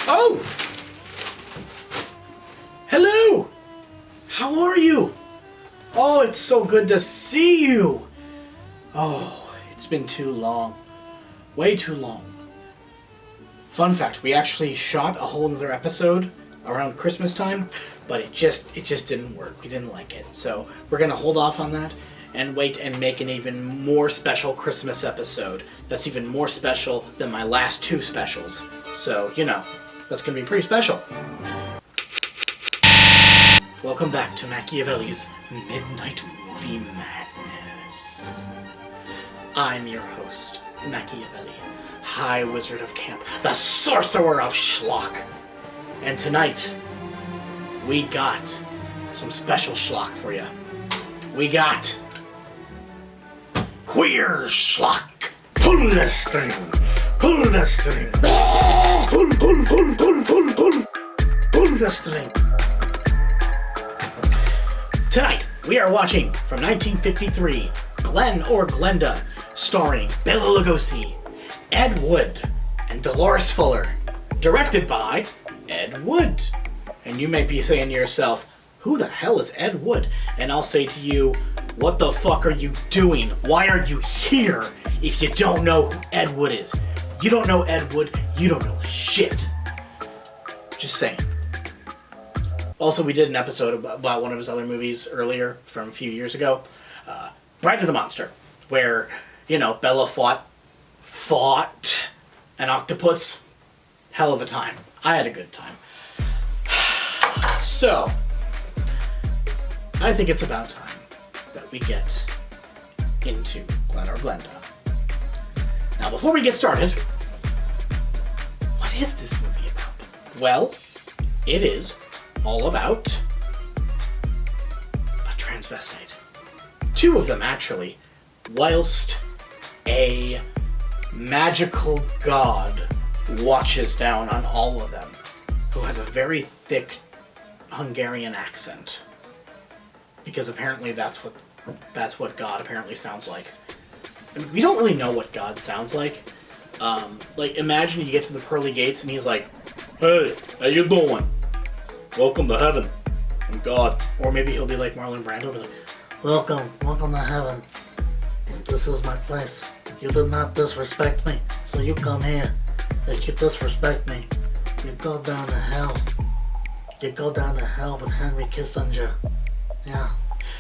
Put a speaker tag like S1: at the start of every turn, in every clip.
S1: Oh! Hello! How are you? Oh, it's so good to see you! Oh, it's been too long. Way too long. Fun fact, we actually shot a whole other episode around Christmas time, but it just didn't work. We didn't like it. So we're gonna hold off on that and wait and make an even more special Christmas episode. That's even more special than my last two specials. So, you know, that's gonna be pretty special. Welcome back to Machiavelli's Midnight Movie Madness. I'm your host, Machiavelli, High Wizard of Camp, the Sorcerer of Schlock. And tonight, we got some special schlock for you. We got Queer Schlock. Pull the string, pull the string. Pull the string. Tonight, we are watching from 1953, Glen or Glenda, starring Bela Lugosi, Ed Wood, and Dolores Fuller, directed by Ed Wood. And you may be saying to yourself, who the hell is Ed Wood? And I'll say to you, what the fuck are you doing? Why are you here if you don't know who Ed Wood is? You don't know Ed Wood, you don't know shit. Just saying. Also, we did an episode about one of his other movies earlier from a few years ago, Bride of the Monster, where, you know, Bella fought an octopus. Hell of a time. I had a good time. So, I think it's about time that we get into Glen or Glenda. Now, before we get started, what is this movie about? Well, it is all about a transvestite. Two of them, actually, whilst a magical god watches down on all of them, who has a very thick Hungarian accent. Because apparently that's what God apparently sounds like. And we don't really know what God sounds like. Like, imagine you get to the pearly gates and he's like, "Hey, how you doing? Welcome to heaven. I'm God." Or maybe he'll be like Marlon Brando, be like,
S2: Welcome to heaven. This is my place. You did not disrespect me, so you come here. If you disrespect me, you go down to hell. You go down to hell with Henry Kissinger. Yeah.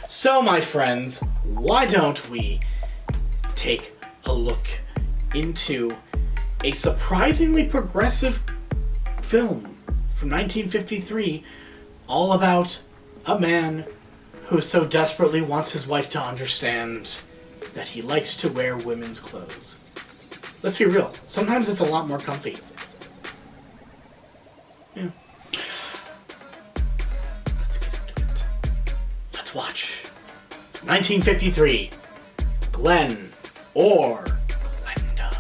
S1: So, my friends, why don't we take a look into a surprisingly progressive film from 1953, all about a man who so desperately wants his wife to understand that he likes to wear women's clothes. Let's be real, sometimes it's a lot more comfy. Yeah. Let's get into it. Let's watch 1953, Glen or Glenda.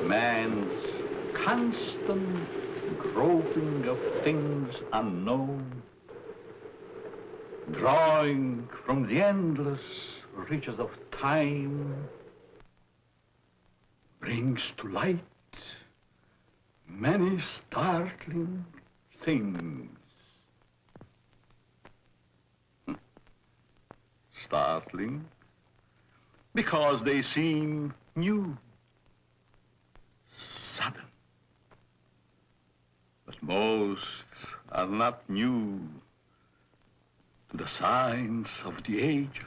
S3: Man's constant groping of things unknown, drawing from the endless reaches of time, brings to light many startling things. Startling because they seem new, sudden. But most are not new to the science of the ages.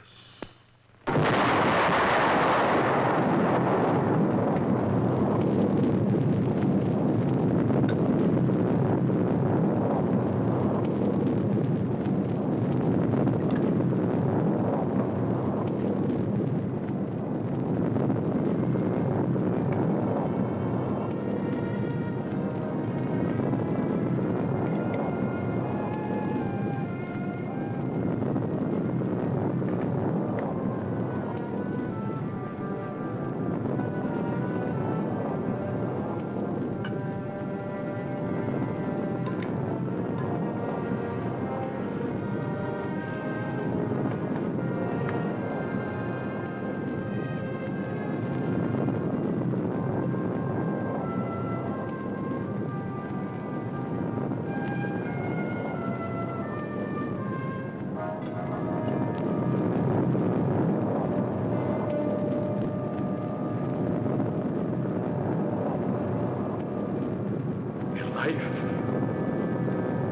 S3: Life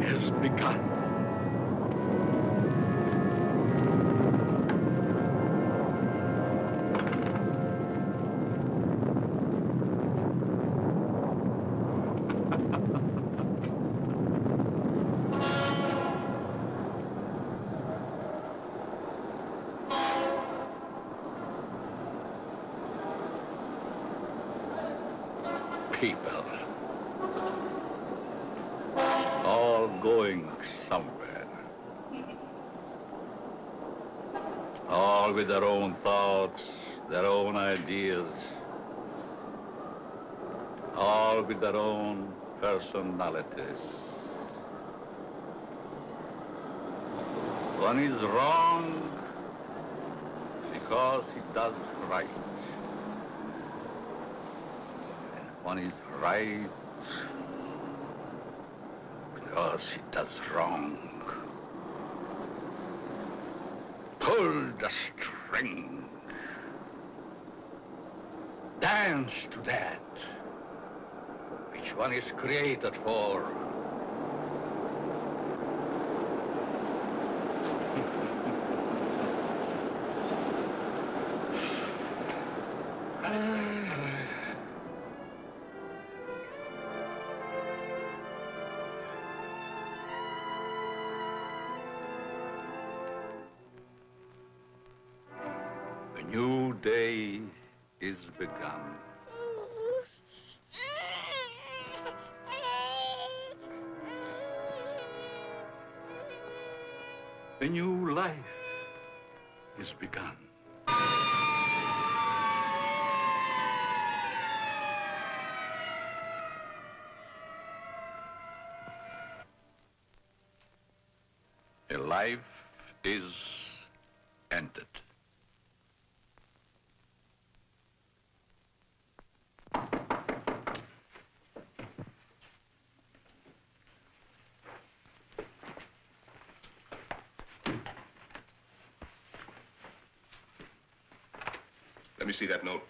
S3: has begun. People. All going somewhere. All with their own thoughts, their own ideas. All with their own personalities. One is wrong because he does right. And one is right because he does wrong. Pull the string. Dance to that which one is created for. A new day is begun. A new life is begun. A life is ended.
S4: Let me see that note.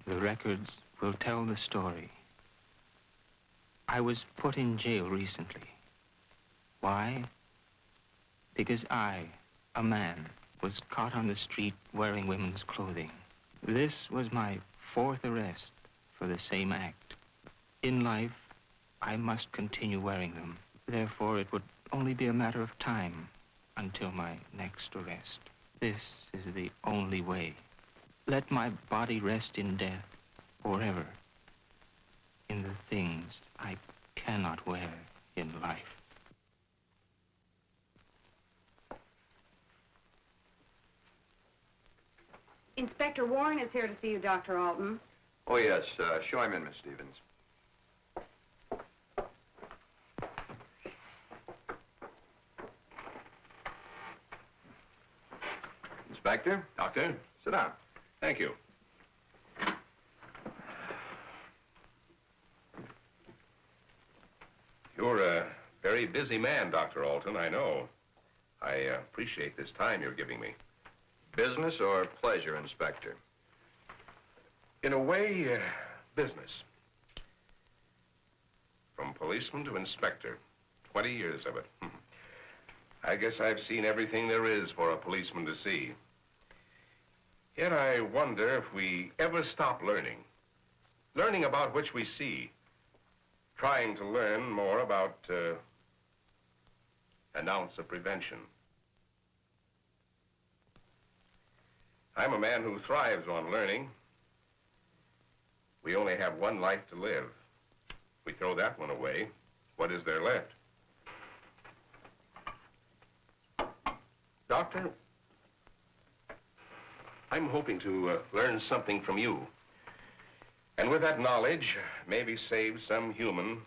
S5: The records will tell the story. I was put in jail recently. Why? Because I, a man, was caught on the street wearing women's clothing. This was my 4th arrest for the same act. In life, I must continue wearing them. Therefore, it would only be a matter of time until my next arrest. This is the only way. Let my body rest in death forever in the things I cannot wear in life.
S6: Inspector Warren is here to see you, Dr. Alton.
S7: Oh, yes. Show him in, Miss Stevens. Inspector?
S4: Doctor?
S7: Sit down.
S4: Thank you. You're a very busy man, Dr. Alton, I know. I appreciate this time you're giving me.
S7: Business or pleasure, Inspector?
S4: In a way, business. From policeman to inspector, 20 years of it. I guess I've seen everything there is for a policeman to see. Yet I wonder if we ever stop learning. Learning about which we see. Trying to learn more about an ounce of prevention. I'm a man who thrives on learning. We only have one life to live. If we throw that one away, what is there left? Doctor, I'm hoping to learn something from you. And with that knowledge, maybe save some human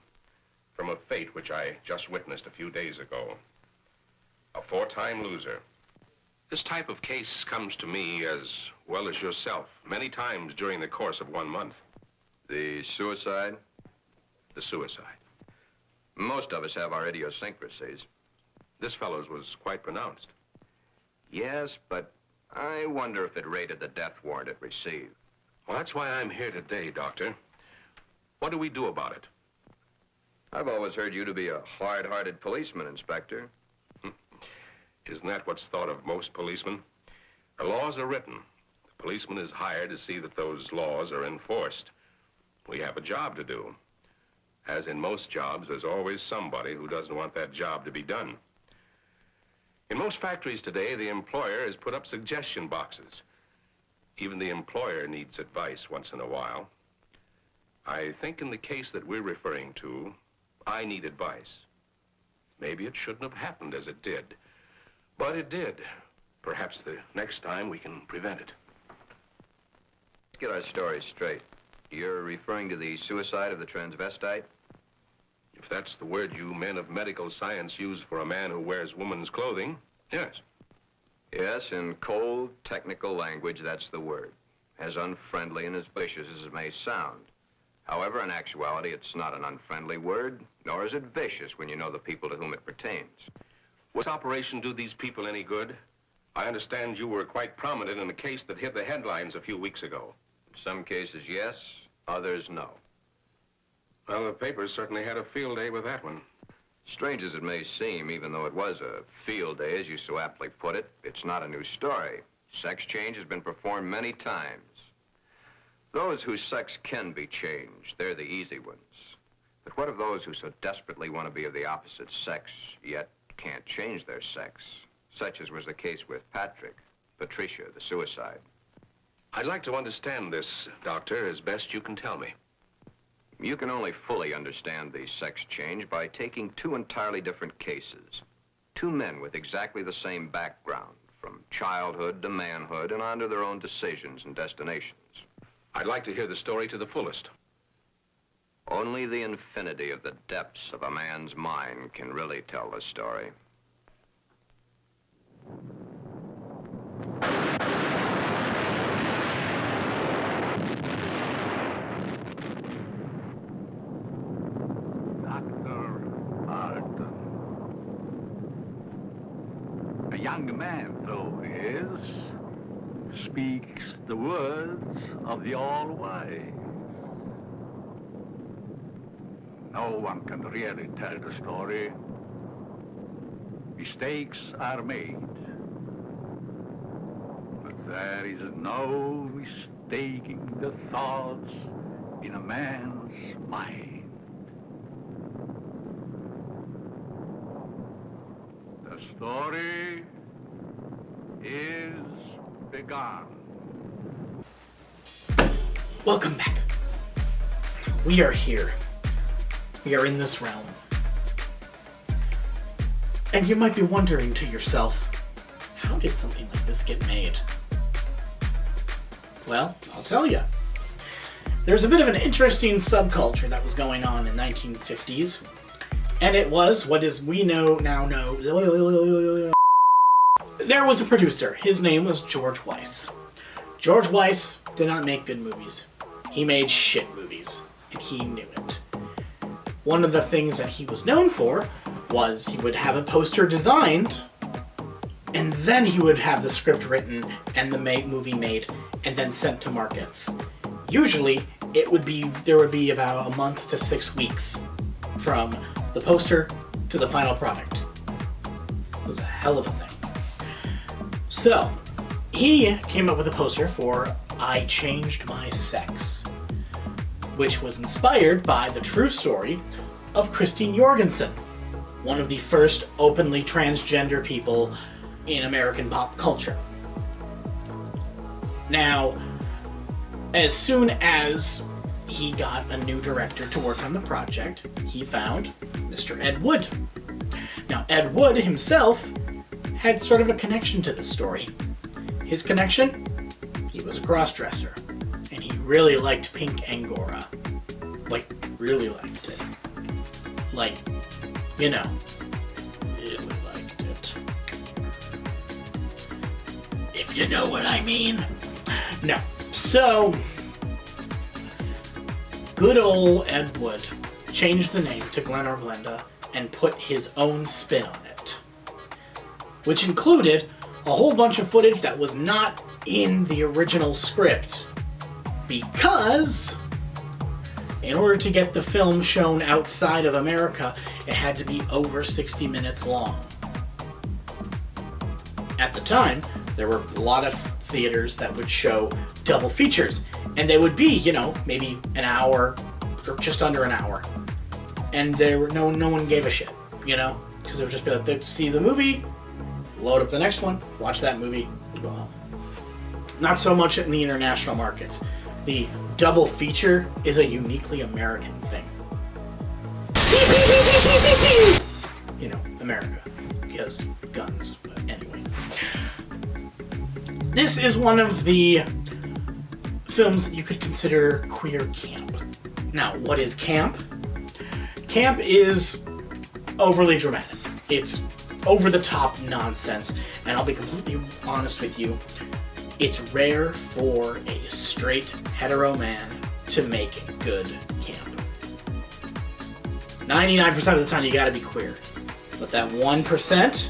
S4: from a fate which I just witnessed a few days ago. A 4-time loser. This type of case comes to me as well as yourself many times during the course of 1 month.
S7: The suicide?
S4: The suicide.
S7: Most of us have our idiosyncrasies.
S4: This fellow's was quite pronounced.
S7: Yes, but I wonder if it rated the death warrant it received.
S4: Well, that's why I'm here today, Doctor. What do we do about it?
S7: I've always heard you to be a hard-hearted policeman, Inspector.
S4: Isn't that what's thought of most policemen? The laws are written. The policeman is hired to see that those laws are enforced. We have a job to do. As in most jobs, there's always somebody who doesn't want that job to be done. In most factories today, the employer has put up suggestion boxes. Even the employer needs advice once in a while. I think in the case that we're referring to, I need advice. Maybe it shouldn't have happened as it did. But it did. Perhaps the next time we can prevent it.
S7: Let's get our story straight. You're referring to the suicide of the transvestite?
S4: If that's the word you men of medical science use for a man who wears woman's clothing, yes.
S7: Yes, in cold, technical language, that's the word. As unfriendly and as vicious as it may sound. However, in actuality, it's not an unfriendly word, nor is it vicious when you know the people to whom it pertains.
S4: Was this operation do these people any good? I understand you were quite prominent in a case that hit the headlines a few weeks ago.
S7: In some cases, yes, others, no.
S4: Well, the papers certainly had a field day with that one.
S7: Strange as it may seem, even though it was a field day, as you so aptly put it, it's not a new story. Sex change has been performed many times. Those whose sex can be changed, they're the easy ones. But what of those who so desperately want to be of the opposite sex, yet can't change their sex, such as was the case with Patricia, the suicide?
S4: I'd like to understand this, Doctor, as best you can tell me.
S7: You can only fully understand the sex change by taking two entirely different cases. Two men with exactly the same background, from childhood to manhood and on to their own decisions and destinations.
S4: I'd like to hear the story to the fullest.
S7: Only the infinity of the depths of a man's mind can really tell the story.
S3: A young man, though he is, speaks the words of the All-Wise. No one can really tell the story. Mistakes are made. But there is no mistaking the thoughts in a man's mind. The story is begun.
S1: Welcome back. We are here. We are in this realm. And you might be wondering to yourself, how did something like this get made? Well, I'll tell you. There's a bit of an interesting subculture that was going on in 1950s, and it was what is we know now know. There was a producer. His name was George Weiss. George Weiss did not make good movies. He made shit movies, and he knew it. One of the things that he was known for was he would have a poster designed, and then he would have the script written and the movie made and then sent to markets. Usually, there would be about a month to 6 weeks from the poster to the final product. It was a hell of a thing. So, he came up with a poster for I Changed My Sex, which was inspired by the true story of Christine Jorgensen, one of the first openly transgender people in American pop culture. Now, as soon as he got a new director to work on the project, he found Mr. Ed Wood. Now, Ed Wood himself had sort of a connection to this story. His connection? He was a crossdresser, and he really liked pink Angora. Like, really liked it. Like, you know, really liked it. If you know what I mean. No. So, good old Ed Wood changed the name to Glen or Glenda and put his own spin on it, which included a whole bunch of footage that was not in the original script, because in order to get the film shown outside of America, it had to be over 60 minutes long. At the time, there were a lot of theaters that would show double features, and they would be, maybe an hour or just under an hour. And there were no one gave a shit, because it would just be like, they'd see the movie, load up the next one, watch that movie, and go home. Not so much in the international markets. The double feature is a uniquely American thing. America, because guns, but anyway. This is one of the films that you could consider queer camp. Now, what is camp? Camp is overly dramatic. It's over-the-top nonsense, and I'll be completely honest with you, it's rare for a straight hetero man to make good camp. 99% of the time you gotta be queer. But that 1%,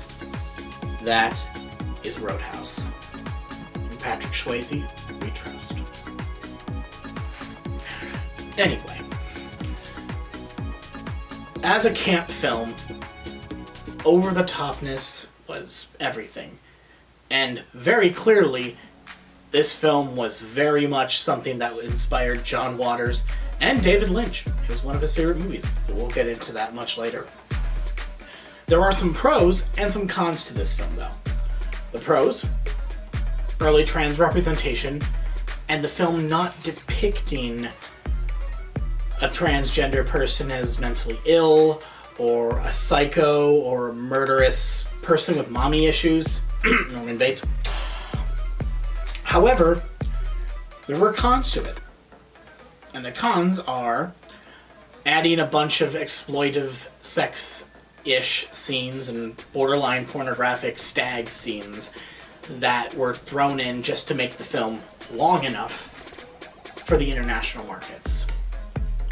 S1: that is Roadhouse. And Patrick Swayze, we trust. Anyway, as a camp film, over-the-topness was everything. And very clearly, this film was very much something that inspired John Waters and David Lynch. It was one of his favorite movies, but we'll get into that much later. There are some pros and some cons to this film, though. The pros: early trans representation, and the film not depicting a transgender person as mentally ill, or a psycho, or a murderous person with mommy issues. Norman Bates. However, there were cons to it. And the cons are adding a bunch of exploitive sex-ish scenes and borderline pornographic stag scenes that were thrown in just to make the film long enough for the international markets.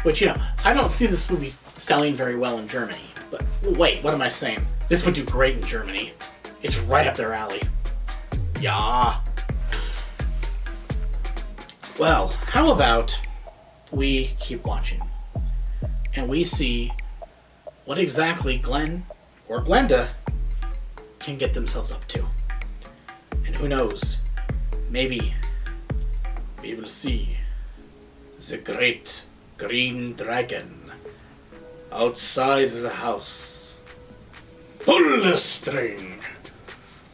S1: Which, I don't see this movie selling very well in Germany. But wait, what am I saying? This would do great in Germany. It's right up their alley. Yeah. Well, how about we keep watching and we see what exactly Glen or Glenda can get themselves up to. And who knows, maybe we will see the great green dragon outside the house. Pull the string!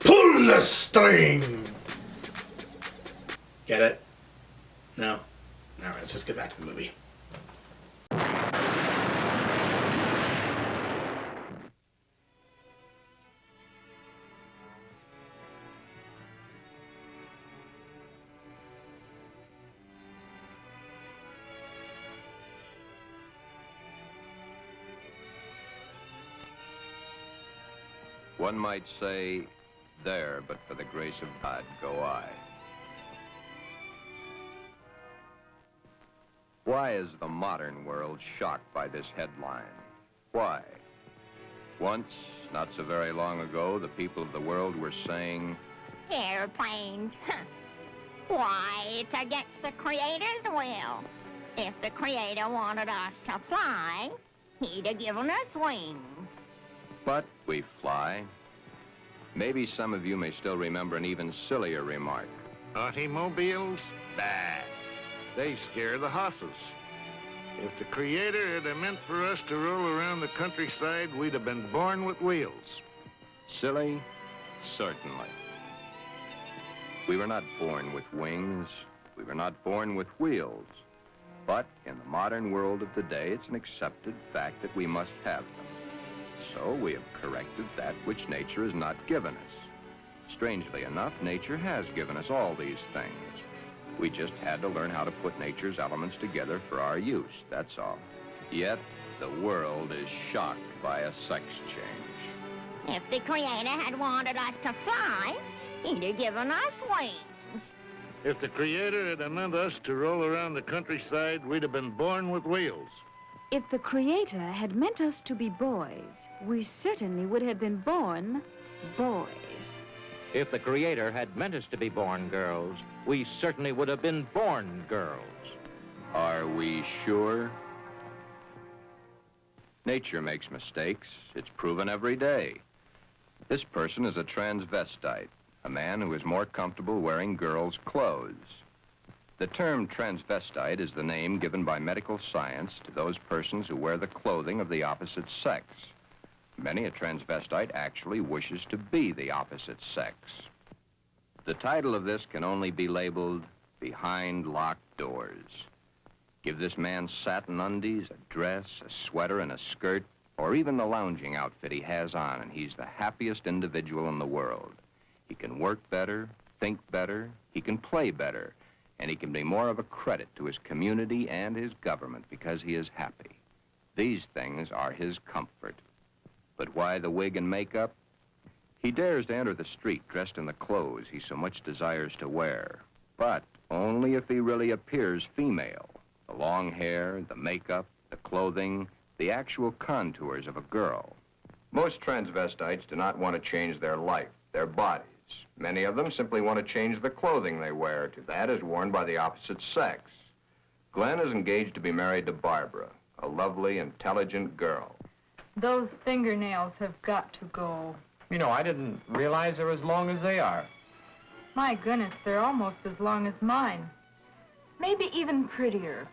S1: Pull the string! Get it? No? Alright, let's just get back to the movie.
S7: One might say, there, but for the grace of God, go I. Why is the modern world shocked by this headline? Why? Once, not so very long ago, the people of the world were saying,
S8: Airplanes. Why, it's against the Creator's will. If the Creator wanted us to fly, he'd have given us wings.
S7: but we fly. Maybe some of you may still remember an even sillier remark.
S9: Automobiles? Bah. They scare the hosses. If the Creator had meant for us to roll around the countryside, we'd have been born with wheels.
S7: Silly? Certainly. We were not born with wings. We were not born with wheels. But in the modern world of today, it's an accepted fact that we must have them. So we have corrected that which nature has not given us. Strangely enough, nature has given us all these things. We just had to learn how to put nature's elements together for our use, that's all. Yet, the world is shocked by a sex change.
S8: If the Creator had wanted us to fly, he'd have given us wings.
S9: If the Creator had meant us to roll around the countryside, we'd have been born with wheels.
S10: If the Creator had meant us to be boys, we certainly would have been born boys.
S11: If the Creator had meant us to be born girls, we certainly would have been born girls.
S7: Are we sure? Nature makes mistakes. It's proven every day. This person is a transvestite, a man who is more comfortable wearing girls' clothes. The term transvestite is the name given by medical science to those persons who wear the clothing of the opposite sex. Many a transvestite actually wishes to be the opposite sex. The title of this can only be labeled Behind Locked Doors. Give this man satin undies, a dress, a sweater, and a skirt, or even the lounging outfit he has on, and he's the happiest individual in the world. He can work better, think better, he can play better, and he can be more of a credit to his community and his government because he is happy. These things are his comfort. But why the wig and makeup? He dares to enter the street dressed in the clothes he so much desires to wear, but only if he really appears female. The long hair, the makeup, the clothing, the actual contours of a girl. Most transvestites do not want to change their life, their bodies. Many of them simply want to change the clothing they wear to that is worn by the opposite sex. Glen is engaged to be married to Barbara, a lovely, intelligent girl.
S12: Those fingernails have got to go.
S5: You know, I didn't realize they're as long as they are.
S12: My goodness, they're almost as long as mine. Maybe even prettier.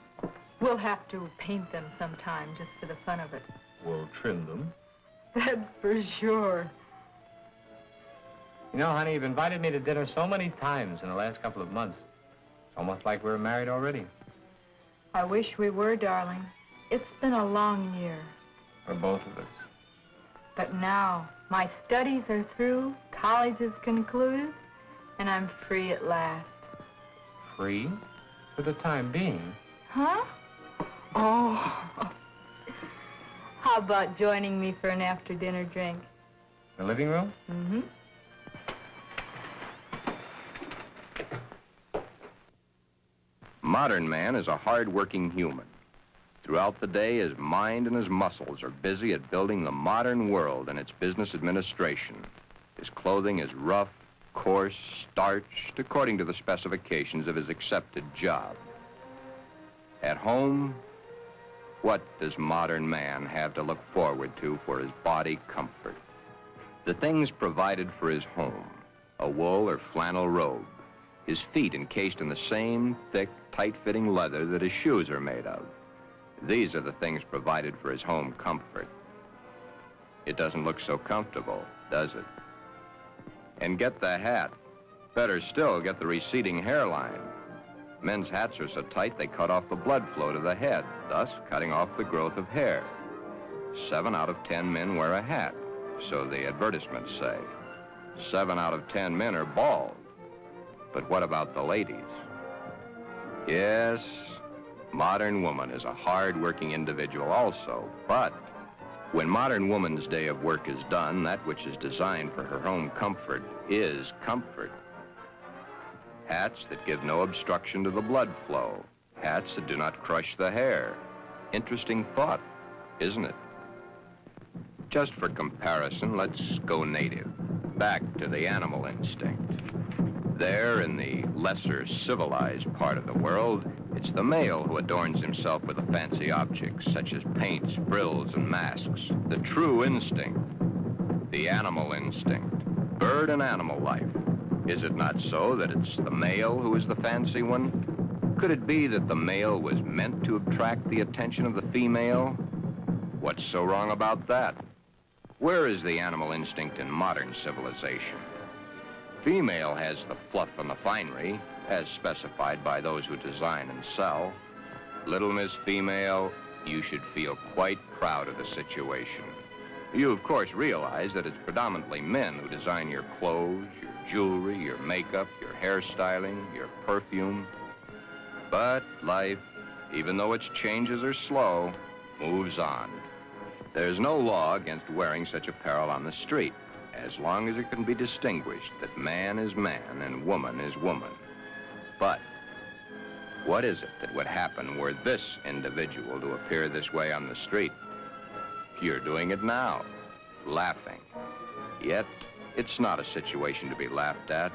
S12: We'll have to paint them sometime just for the fun of it.
S9: We'll trim them.
S12: That's for sure.
S5: You know, honey, you've invited me to dinner so many times in the last couple of months. It's almost like we're married already.
S12: I wish we were, darling. It's been a long year.
S5: For both of us.
S12: But now, my studies are through, college is concluded, and I'm free at last.
S5: Free? For the time being.
S12: Huh? Oh. How about joining me for an after-dinner drink?
S5: The living room?
S12: Mm-hmm.
S7: Modern man is a hard-working human. Throughout the day, his mind and his muscles are busy at building the modern world and its business administration. His clothing is rough, coarse, starched, according to the specifications of his accepted job. At home, what does modern man have to look forward to for his body comfort? The things provided for his home, a wool or flannel robe, his feet encased in the same thick, tight-fitting leather that his shoes are made of. These are the things provided for his home comfort. It doesn't look so comfortable, does it? And get the hat. Better still, get the receding hairline. Men's hats are so tight they cut off the blood flow to the head, thus cutting off the growth of hair. 7 out of 10 men wear a hat, so the advertisements say. 7 out of 10 men are bald. But what about the ladies? Yes, modern woman is a hard-working individual also, but When modern woman's day of work is done, that which is designed for her home comfort is comfort. Hats that give no obstruction to the blood flow. Hats that do not crush the hair. Interesting thought, isn't it? Just for comparison, let's go native, back to the animal instinct. There, in the lesser civilized part of the world, it's the male who adorns himself with the fancy objects, such as paints, frills, and masks. The true instinct, the animal instinct, bird and animal life. Is it not so that it's the male who is the fancy one? Could it be that the male was meant to attract the attention of the female? What's so wrong about that? Where is the animal instinct in modern civilization? Female has the fluff and the finery, as specified by those who design and sell. Little Miss Female, you should feel quite proud of the situation. You, of course, realize that it's predominantly men who design your clothes, your jewelry, your makeup, your hairstyling, your perfume. But life, even though its changes are slow, moves on. There's no law against wearing such apparel on the street, as long as it can be distinguished that man is man and woman is woman. But what is it that would happen were this individual to appear this way on the street? You're doing it now, laughing. Yet, it's not a situation to be laughed at.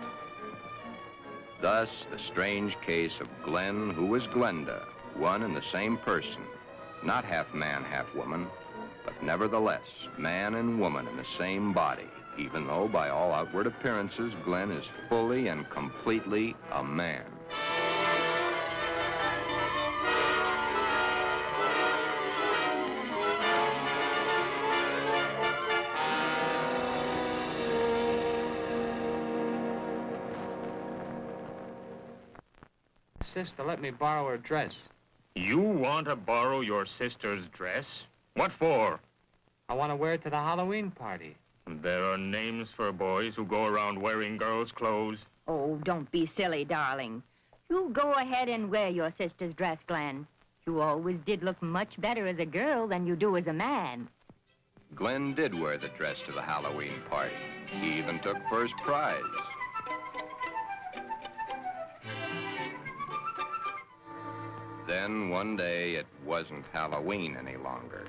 S7: Thus, the strange case of Glen, who was Glenda, one and the same person, not half man, half woman, but nevertheless, man and woman in the same body, even though by all outward appearances, Glen is fully and completely a man.
S5: Sister, let me borrow her dress.
S13: You want to borrow your sister's dress? What for?
S5: I want to wear it to the Halloween party.
S13: There are names for boys who go around wearing girls' clothes.
S8: Oh, don't be silly, darling. You go ahead and wear your sister's dress, Glen. You always did look much better as a girl than you do as a man.
S7: Glen did wear the dress to the Halloween party. He even took first prize. Then one day, it wasn't Halloween any longer.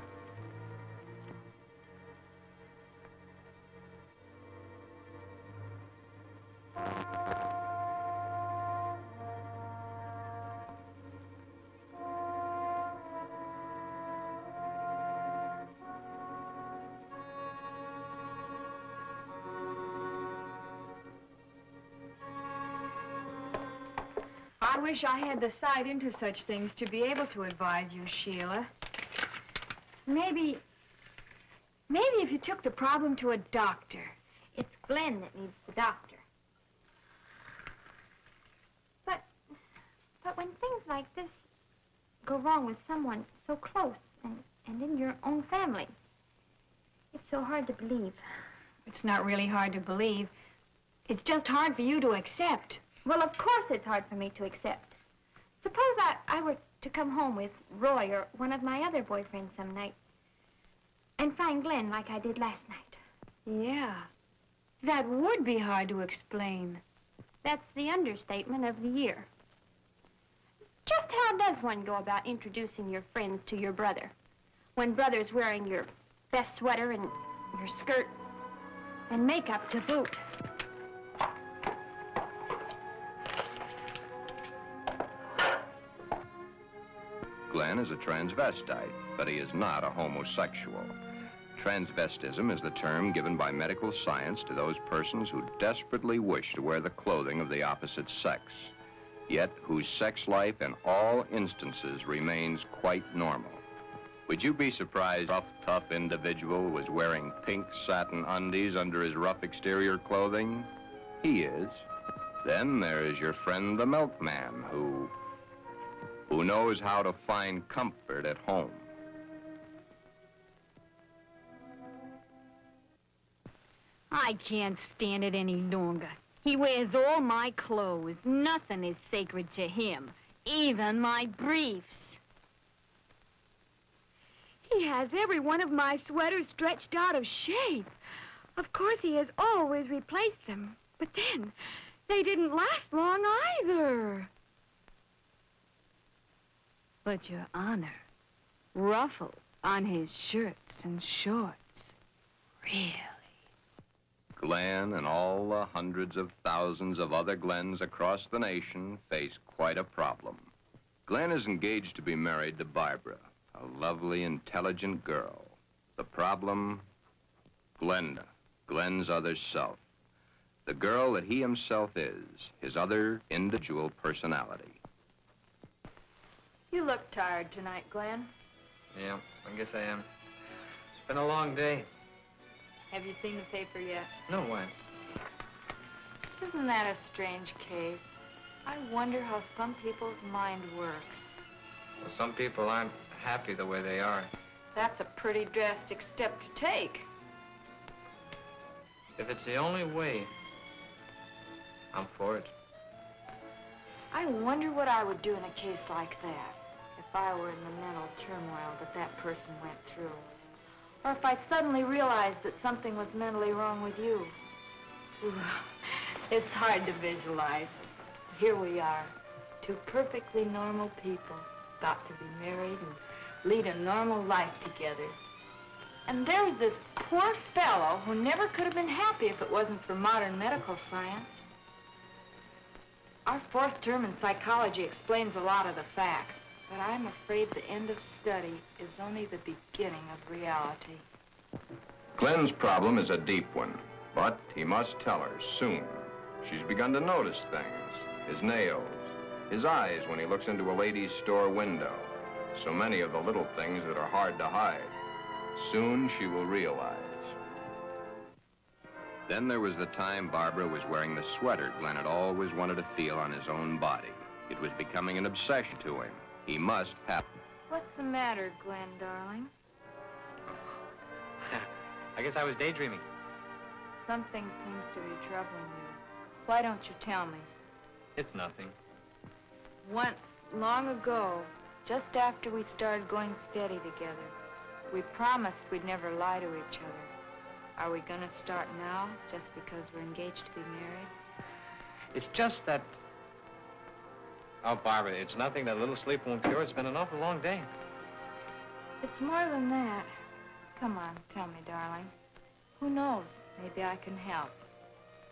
S10: I wish I had the sight into such things to be able to advise you, Sheila. Maybe if you took the problem to a doctor.
S8: It's Glen that needs the doctor. But when things like this go wrong with someone so close and in your own family, it's so hard to believe.
S10: It's not really hard to believe. It's just hard for you to accept.
S8: Well, of course it's hard for me to accept. Suppose I were to come home with Roy or one of my other boyfriends some night and find Glen like I did last night.
S10: Yeah, that would be hard to explain.
S8: That's the understatement of the year. Just how does one go about introducing your friends to your brother when brother's wearing your best sweater and your skirt and makeup to boot?
S7: Glen is a transvestite, but he is not a homosexual. Transvestism is the term given by medical science to those persons who desperately wish to wear the clothing of the opposite sex, yet whose sex life in all instances remains quite normal. Would you be surprised a rough, tough individual was wearing pink satin undies under his rough exterior clothing? He is. Then there is your friend the milkman who knows how to find comfort at home.
S10: I can't stand it any longer. He wears all my clothes. Nothing is sacred to him, even my briefs. He has every one of my sweaters stretched out of shape. Of course, he has always replaced them. But then, they didn't last long either. But, Your Honor, ruffles on his shirts and shorts. Really?
S7: Glen and all the hundreds of thousands of other Glens across the nation face quite a problem. Glen is engaged to be married to Barbara, a lovely, intelligent girl. The problem? Glenda, Glen's other self. The girl that he himself is, his other individual personality.
S12: You look tired tonight, Glen.
S5: Yeah, I guess I am. It's been a long day.
S12: Have you seen the paper yet?
S5: No, why?
S12: Isn't that a strange case? I wonder how some people's mind works.
S5: Well, some people aren't happy the way they are.
S12: That's a pretty drastic step to take.
S5: If it's the only way, I'm for it.
S12: I wonder what I would do in a case like that if I were in the mental turmoil that person went through. Or if I suddenly realized that something was mentally wrong with you. Ooh, it's hard to visualize. Here we are, two perfectly normal people, got to be married and lead a normal life together. And there's this poor fellow who never could have been happy if it wasn't for modern medical science. Our fourth term in psychology explains a lot of the facts, but I'm afraid the end of study is only the beginning of reality.
S7: Glen's problem is a deep one, but he must tell her soon. She's begun to notice things. His nails, his eyes when he looks into a ladies' store window. So many of the little things that are hard to hide. Soon she will realize. Then there was the time Barbara was wearing the sweater Glen had always wanted to feel on his own body. It was becoming an obsession to him. He must have.
S12: What's the matter, Glen, darling?
S5: I guess I was daydreaming.
S12: Something seems to be troubling you. Why don't you tell me?
S5: It's nothing.
S12: Once, long ago, just after we started going steady together, we promised we'd never lie to each other. Are we gonna start now, just because we're engaged to be married?
S5: It's just that... Oh, Barbara, it's nothing that a little sleep won't cure. It's been an awful long day.
S12: It's more than that. Come on, tell me, darling. Who knows? Maybe I can help.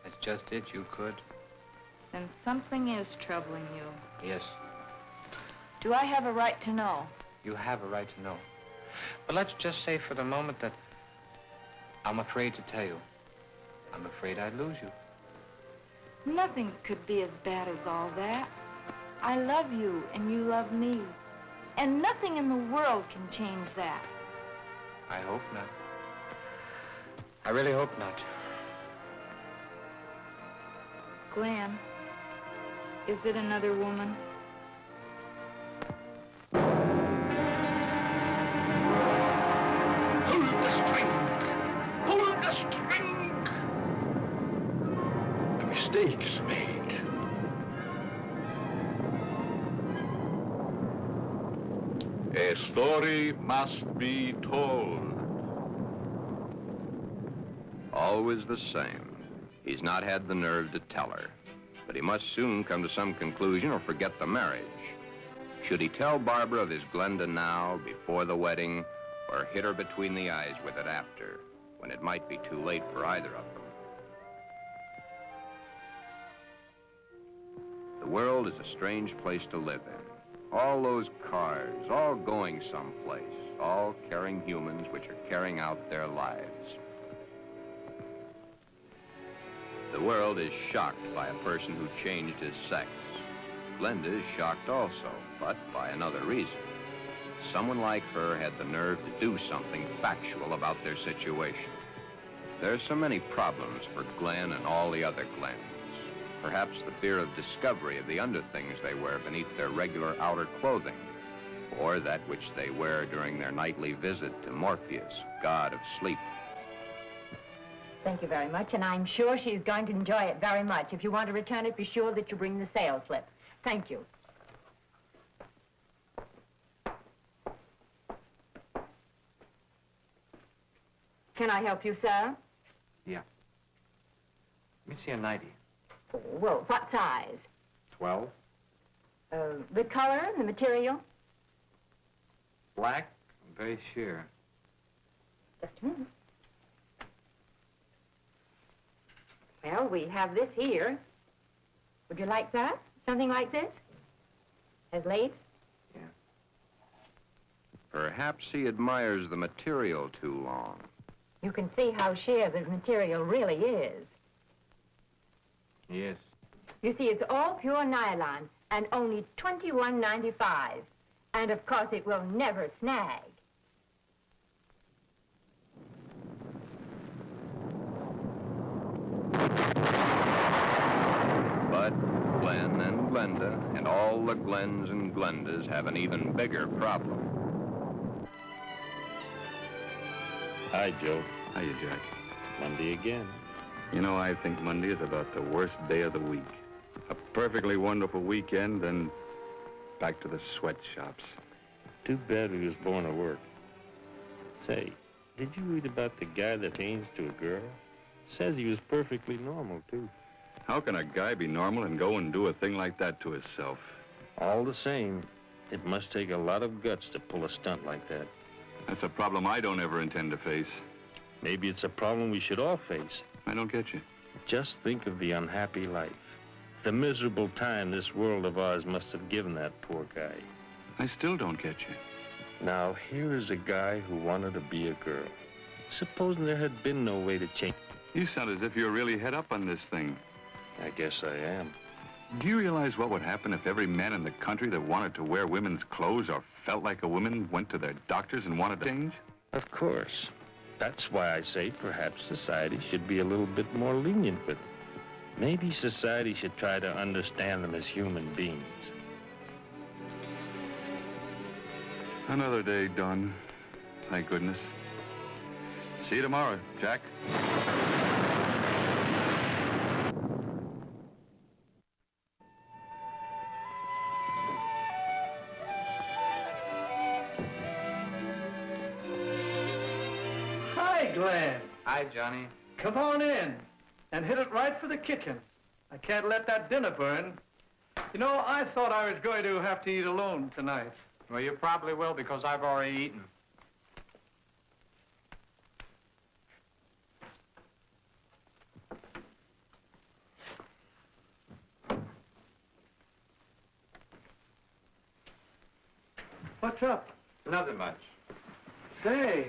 S5: That's just it, you could.
S12: Then something is troubling you.
S5: Yes,
S12: Do I have a right to know?
S5: you have a right to know. But let's just say for the moment that I'm afraid to tell you. I'm afraid I'd lose you.
S12: Nothing could be as bad as all that. I love you, and you love me. And nothing in the world can change that.
S5: I hope not. I really hope not.
S12: Glen, is it another woman?
S3: Hold the string! Hold the string! A mistake's made. A story must be told.
S7: Always the same. He's not had the nerve to tell her. But he must soon come to some conclusion or forget the marriage. Should he tell Barbara of his Glenda now, before the wedding, or hit her between the eyes with it after, when it might be too late for either of them? The world is a strange place to live in. All those cars, all going someplace, all carrying humans which are carrying out their lives. The world is shocked by a person who changed his sex. Glenda is shocked also, but by another reason. Someone like her had the nerve to do something factual about their situation. There are so many problems for Glen and all the other Glens. Perhaps the fear of discovery of the underthings they wear beneath their regular outer clothing, or that which they wear during their nightly visit to Morpheus, god of sleep.
S14: Thank you very much, and I'm sure she's going to enjoy it very much. If you want to return it, be sure that you bring the sales slip. Thank you. Can I help you, sir?
S11: Yeah. Let me see a 90.
S14: Well, what size?
S11: 12.
S14: The color, the material?
S11: Black, very sheer.
S14: Just a minute. Well, we have this here. Would you like that? Something like this? Has lace?
S11: Yeah.
S7: Perhaps he admires the material too long.
S14: You can see how sheer the material really is.
S11: Yes.
S14: You see, it's all pure nylon and only $21.95. And of course, it will never snag.
S7: But Glen and Glenda and all the Glens and Glendas have an even bigger problem.
S15: Hi, Joe.
S16: Hiya, Jack.
S15: Monday again.
S16: You know, I think Monday is about the worst day of the week. A perfectly wonderful weekend, then back to the sweatshops.
S15: Too bad he was born to work. Say, did you read about the guy that hangs to a girl? Says he was perfectly normal, too.
S16: How can a guy be normal and go and do a thing like that to himself?
S15: All the same, it must take a lot of guts to pull a stunt like that.
S16: That's a problem I don't ever intend to face.
S15: Maybe it's a problem we should all face.
S16: I don't get you.
S15: Just think of the unhappy life. The miserable time this world of ours must have given that poor guy.
S16: I still don't get you.
S15: Now, here is a guy who wanted to be a girl. Supposing there had been no way to change.
S16: You sound as if you're really head up on this thing.
S15: I guess I am.
S16: Do you realize what would happen if every man in the country that wanted to wear women's clothes or felt like a woman went to their doctors and wanted to change?
S15: Of course. That's why I say perhaps society should be a little bit more lenient with them. Maybe society should try to understand them as human beings.
S16: Another day done. Thank goodness. See you tomorrow, Jack.
S17: Hi, Glen.
S11: Hi, Johnny.
S17: Come on in and hit it right for the kitchen. I can't let that dinner burn. You know, I thought I was going to have to eat alone tonight.
S11: Well, you probably will because I've already eaten.
S17: What's up?
S11: Nothing much.
S17: Say,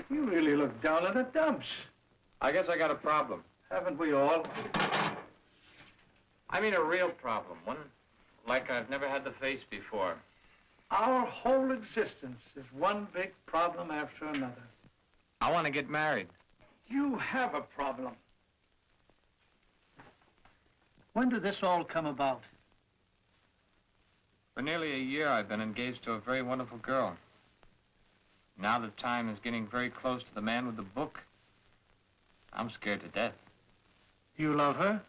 S17: you really look down in the dumps.
S11: I guess I got a problem.
S17: Haven't we all?
S11: I mean a real problem, one like I've never had to face before.
S17: Our whole existence is one big problem after another.
S11: I want to get married.
S17: You have a problem. When did this all come about?
S11: For nearly a year, I've been engaged to a very wonderful girl. Now the time is getting very close to the man with the book. I'm scared to death.
S17: You love her?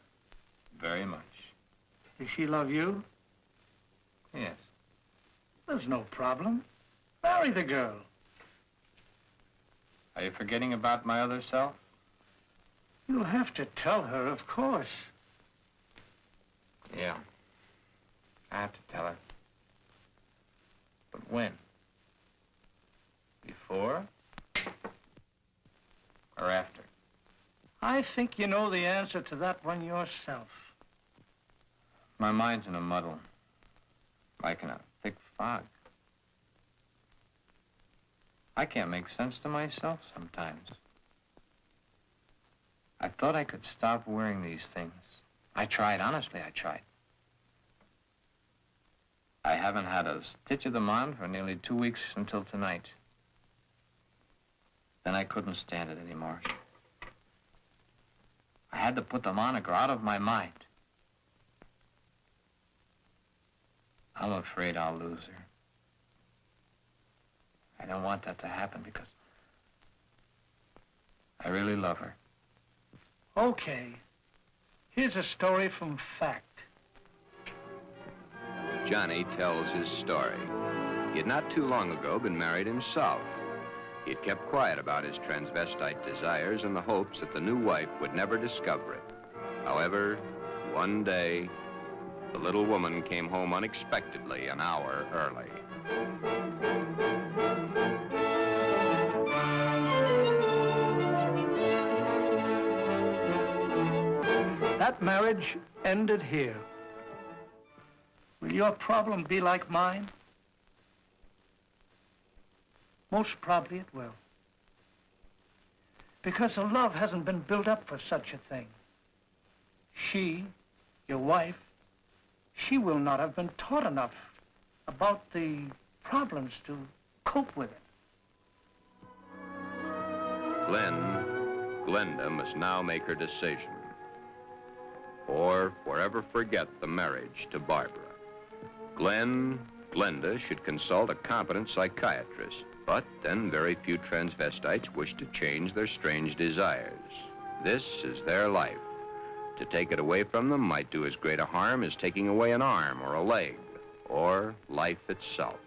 S11: Very much.
S17: Does she love you?
S11: Yes.
S17: There's no problem. Marry the girl.
S11: Are you forgetting about my other self?
S17: You'll have to tell her, of course.
S11: Yeah. I have to tell her. But when? Before? Or after?
S17: I think you know the answer to that one yourself.
S11: My mind's in a muddle. Like in a thick fog. I can't make sense to myself sometimes. I thought I could stop wearing these things. I tried, honestly, I tried. I haven't had a stitch of them on for nearly 2 weeks until tonight. Then I couldn't stand it anymore. I had to put them on or go out of my mind. I'm afraid I'll lose her. I don't want that to happen because I really love her.
S17: Okay. Here's a story from fact.
S7: Johnny tells his story. He had not too long ago been married himself. He had kept quiet about his transvestite desires in the hopes that the new wife would never discover it. However, one day, the little woman came home unexpectedly an hour early.
S17: That marriage ended here. Will your problem be like mine? Most probably it will. Because her love hasn't been built up for such a thing. She, your wife, she will not have been taught enough about the problems to cope with it.
S7: Glenda must now make her decision, or forever forget the marriage to Barbara. Glenda should consult a competent psychiatrist, but then very few transvestites wish to change their strange desires. This is their life. To take it away from them might do as great a harm as taking away an arm or a leg, or life itself.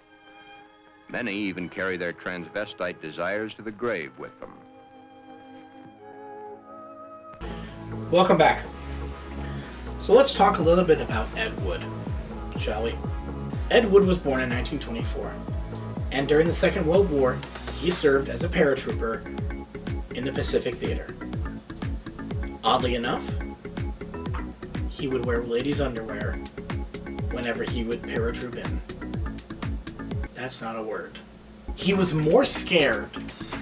S7: Many even carry their transvestite desires to the grave with them.
S1: Welcome back. So let's talk a little bit about Ed Wood, shall we? Ed Wood was born in 1924, and during the Second World War, he served as a paratrooper in the Pacific Theater. Oddly enough, he would wear ladies' underwear whenever he would paratroop in. That's not a word. He was more scared,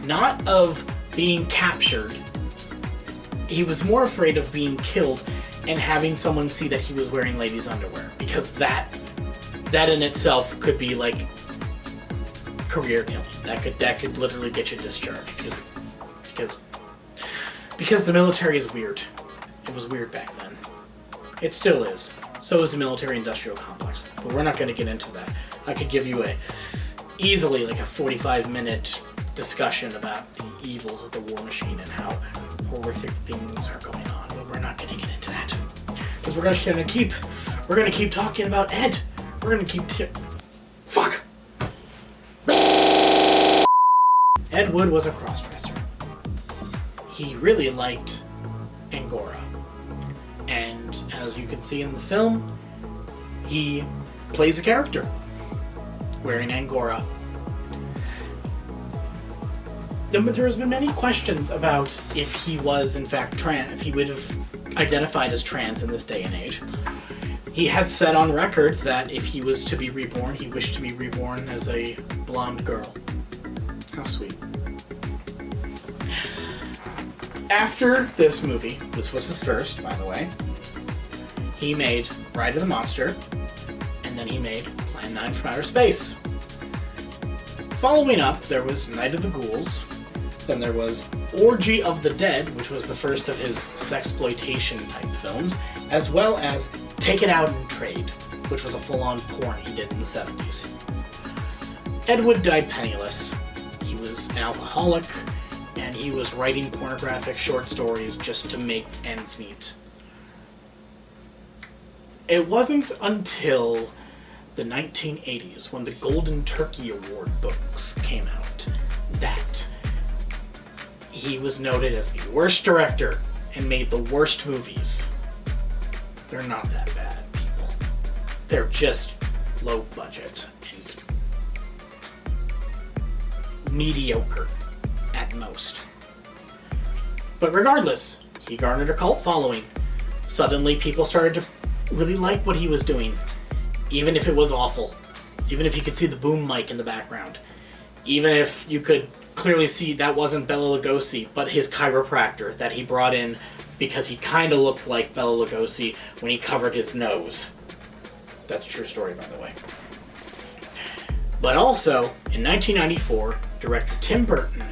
S1: not of being captured, he was more afraid of being killed and having someone see that he was wearing ladies' underwear, because that in itself could be like career killing. That could literally get you discharged, because the military is weird. It was weird back then. It still is. So is the military-industrial complex. But we're not going to get into that. I could give you easily like a 45-minute discussion about the evils of the war machine and how horrific things are going on. But we're not going to get into that, because we're going to keep talking about Ed. We're going to keep fuck. Ed Wood was a crossdresser. He really liked Angora. And as you can see in the film, he plays a character wearing Angora. There's been many questions about if he was in fact trans, if he would have identified as trans in this day and age. He had said on record that if he was to be reborn, he wished to be reborn as a blonde girl. How sweet. After this movie, this was his first, by the way, he made Ride of the Monster, and then he made Plan 9 from Outer Space. Following up, there was Night of the Ghouls, then there was Orgy of the Dead, which was the first of his sexploitation type films, as well as Take It Out and Trade, which was a full-on porn he did in the 70s. Ed Wood died penniless. He was an alcoholic, and he was writing pornographic short stories just to make ends meet. It wasn't until the 1980s, when the Golden Turkey Award books came out, that he was noted as the worst director and made the worst movies. They're not that bad, people. They're just low budget and mediocre at most. But regardless, he garnered a cult following. Suddenly people started to really like what he was doing, even if it was awful. Even if you could see the boom mic in the background. Even if you could clearly see that wasn't Bela Lugosi, but his chiropractor that he brought in because he kind of looked like Bela Lugosi when he covered his nose. That's a true story, by the way. But also, in 1994, director Tim Burton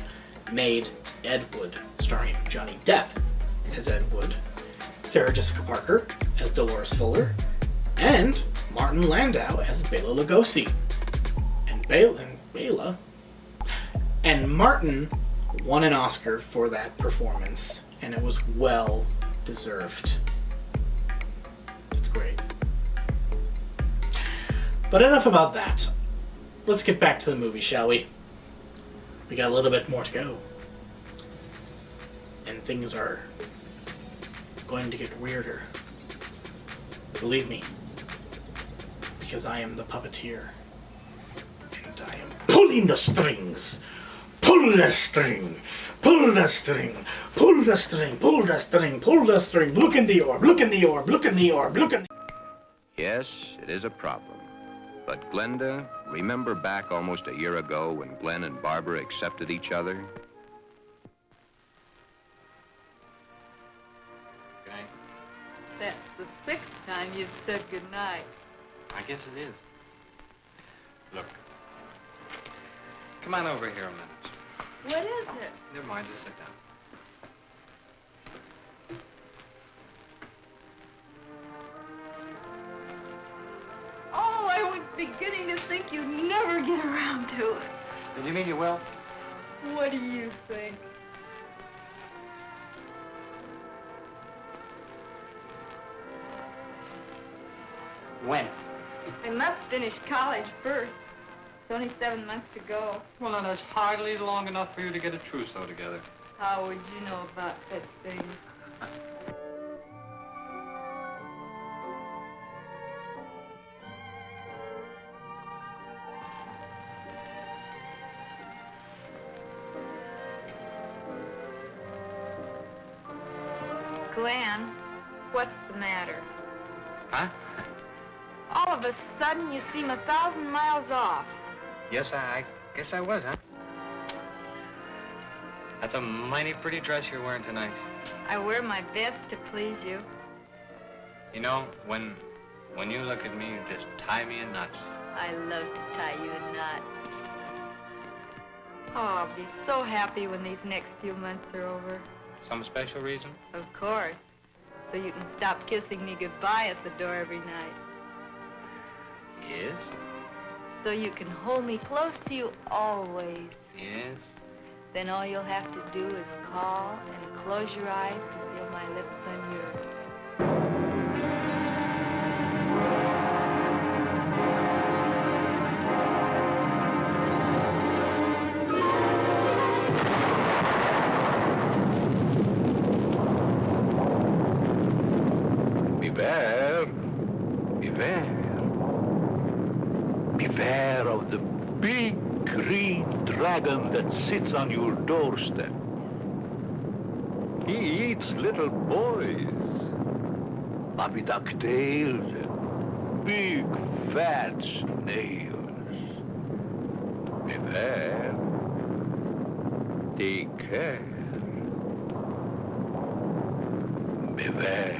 S1: made Ed Wood, starring Johnny Depp as Ed Wood, Sarah Jessica Parker as Dolores Fuller, and Martin Landau as Bela Lugosi. And Martin won an Oscar for that performance, and it was well deserved. It's great. But enough about that. Let's get back to the movie, shall we? We got a little bit more to go. And things are going to get weirder. Believe me. Because I am the puppeteer. And I am pulling the strings. Pull the string. Pull the string. Pull the string. Pull the string. Pull the string. Look in the orb. Look in the orb. Look in the orb. Look in the...
S7: Yes, it is a problem. But Glenda, remember back almost a year ago when Glen and Barbara accepted each other?
S11: Okay.
S12: That's the 6th time you've said goodnight.
S11: I guess it is. Look. Come on over here a minute.
S12: What is it?
S11: Never mind, just sit down.
S12: Oh, I was beginning to think you'd never get around to it.
S11: Did you mean you will?
S12: What do you think?
S11: When?
S12: I must finish college first. It's only 7 months to go.
S11: Well, now, that's hardly long enough for you to get a trousseau together.
S12: How would you know about such things? Glen, what's the matter?
S11: Huh?
S12: All of a sudden, you seem 1,000 miles off.
S11: Yes, I guess I was, huh? That's a mighty pretty dress you're wearing tonight.
S12: I wear my best to please you.
S11: You know, when you look at me, you just tie me in knots.
S12: I love to tie you in knots. Oh, I'll be so happy when these next few months are over.
S11: Some special reason?
S12: Of course. So you can stop kissing me goodbye at the door every night.
S11: Yes?
S12: So you can hold me close to you always.
S11: Yes?
S12: Then all you'll have to do is call and close your eyes to feel my lips on yours.
S3: Beware. Beware. Beware of the big green dragon that sits on your doorstep. He eats little boys. Puppy ducktails and big fat snails. Beware. Take care. Beware.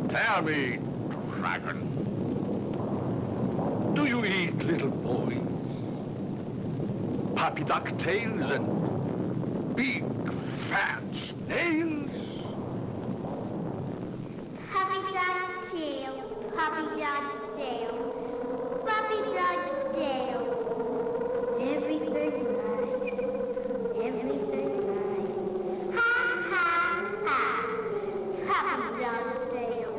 S9: Tell me, dragon, do you eat little boys? Puppy duck tails and big fat snails?
S18: Puppy dog tail, puppy dog tail, puppy dog tail. Everything nice, everything nice. Ha ha ha, puppy dog tail.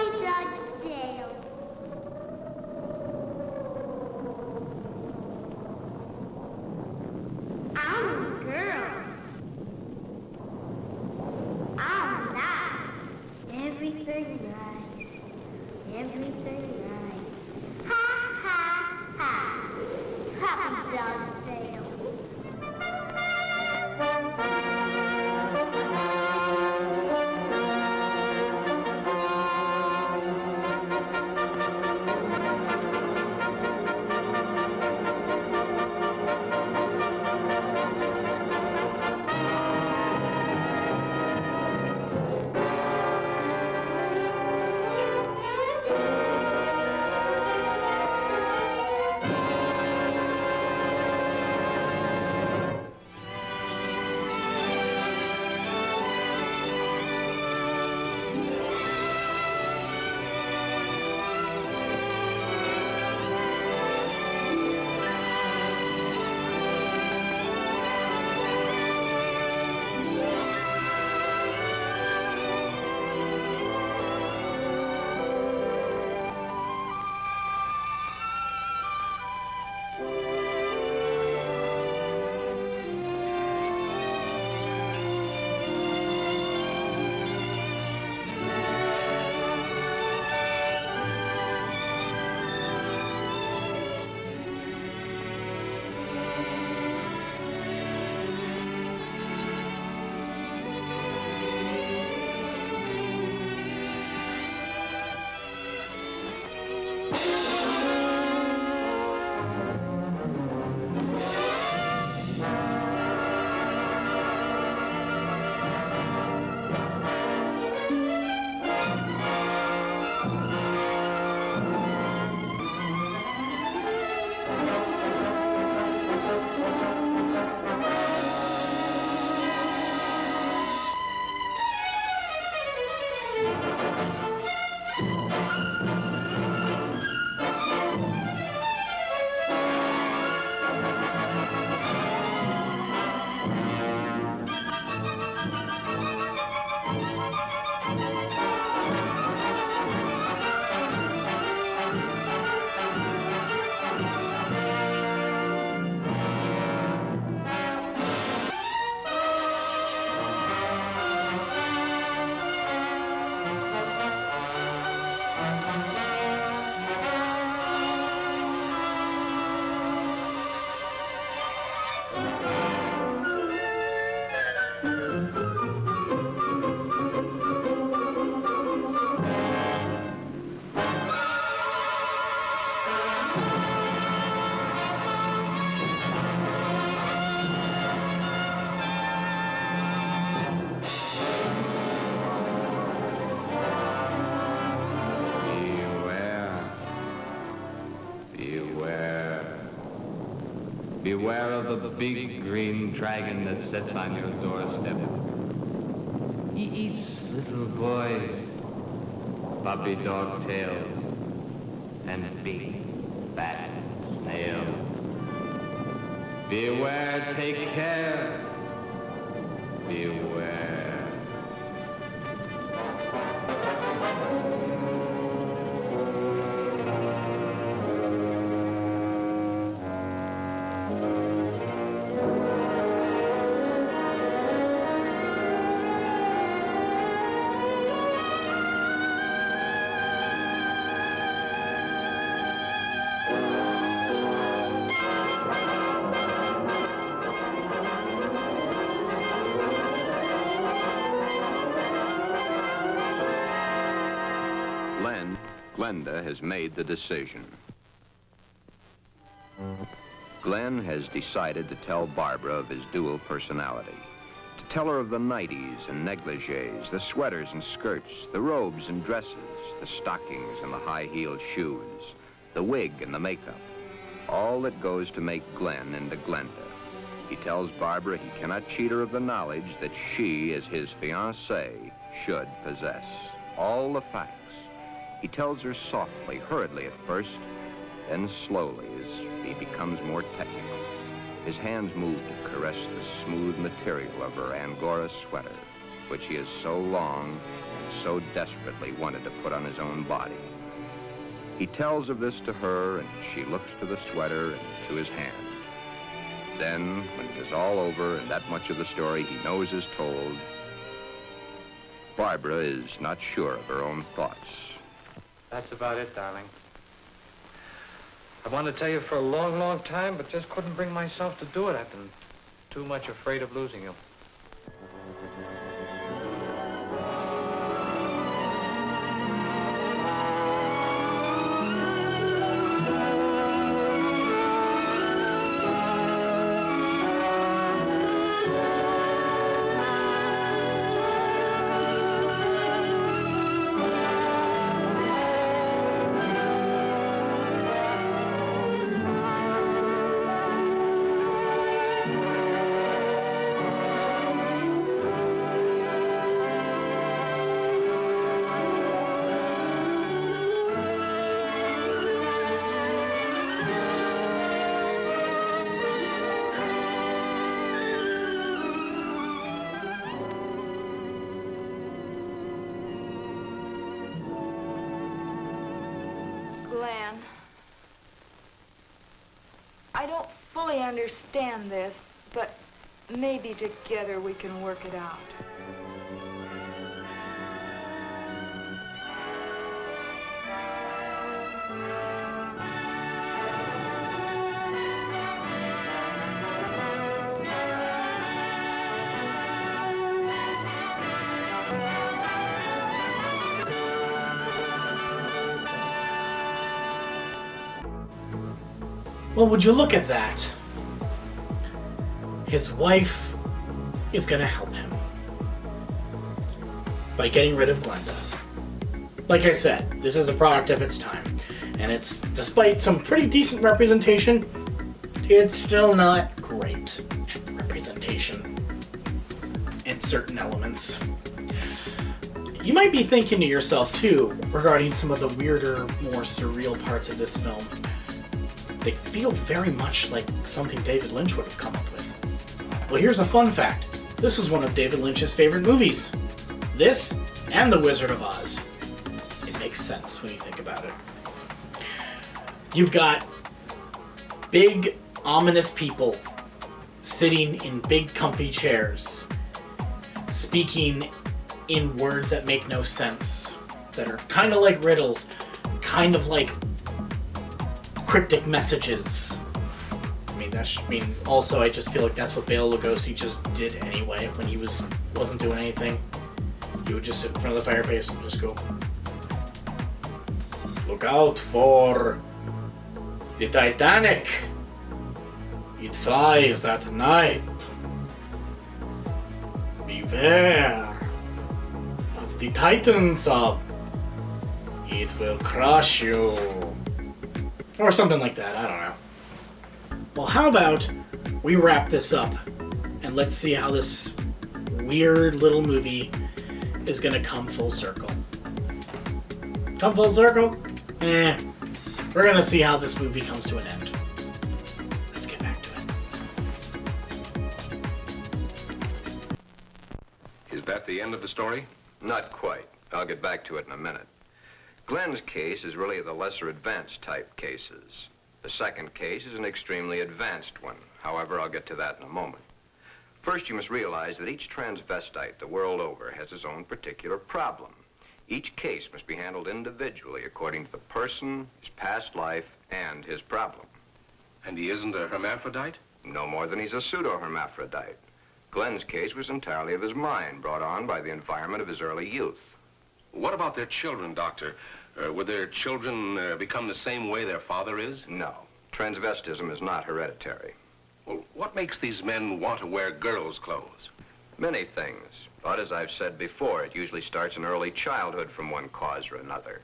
S18: Puppy Dog Dale. I'm a girl. I'm not. Everything right. Everything right. Ha, ha, ha. Puppy Dog Dale.
S19: Beware of the big green dragon that sits on your doorstep. He eats little boys, puppy dog tails, and big fat snails. Beware, take care. Beware.
S7: Glenda has made the decision. Glen has decided to tell Barbara of his dual personality. To tell her of the nighties and negligees, the sweaters and skirts, the robes and dresses, the stockings and the high-heeled shoes, the wig and the makeup. All that goes to make Glen into Glenda. He tells Barbara he cannot cheat her of the knowledge that she, as his fiancée, should possess. All the facts. He tells her softly, hurriedly at first, then slowly as he becomes more technical. His hands move to caress the smooth material of her Angora sweater, which he has so long and so desperately wanted to put on his own body. He tells of this to her, and she looks to the sweater and to his hand. Then, when it is all over and that much of the story he knows is told, Barbara is not sure of her own thoughts.
S11: That's about it, darling. I wanted to tell you for a long, long time, but just couldn't bring myself to do it. I've been too much afraid of losing you.
S12: Glen, I don't fully understand this, but maybe together we can work it out.
S1: Well, would you look at that? His wife is going to help him by getting rid of Glenda. Like I said, this is a product of its time, and it's, despite some pretty decent representation, it's still not great representation in certain elements. You might be thinking to yourself, too, regarding some of the weirder, more surreal parts of this film. They feel very much like something David Lynch would have come up with. Well, here's a fun fact. This is one of David Lynch's favorite movies. This and The Wizard of Oz. It makes sense when you think about it. You've got big, ominous people sitting in big, comfy chairs, speaking in words that make no sense, that are kind of like riddles, kind of like cryptic messages. Also, I just feel like that's what Bela Lugosi just did anyway when he wasn't doing anything. He would just sit in front of the fireplace and just go, "Look out for the Titanic. It flies at night. Beware of the Titan sub. It will crush you." Or something like that, I don't know. Well, how about we wrap this up and let's see how this weird little movie is gonna come full circle. Come full circle? We're gonna see how this movie comes to an end. Let's get back to it.
S4: Is that the end of the story?
S7: Not quite. I'll get back to it in a minute. Glen's case is really the lesser advanced type cases. The second case is an extremely advanced one. However, I'll get to that in a moment. First, you must realize that each transvestite the world over has his own particular problem. Each case must be handled individually according to the person, his past life, and his problem.
S4: And he isn't a hermaphrodite?
S7: No more than he's a pseudo-hermaphrodite. Glen's case was entirely of his mind, brought on by the environment of his early youth.
S4: What about their children, Doctor? Would their children become the same way their father is?
S7: No. Transvestism is not hereditary.
S4: Well, what makes these men want to wear girls' clothes?
S7: Many things. But as I've said before, it usually starts in early childhood from one cause or another.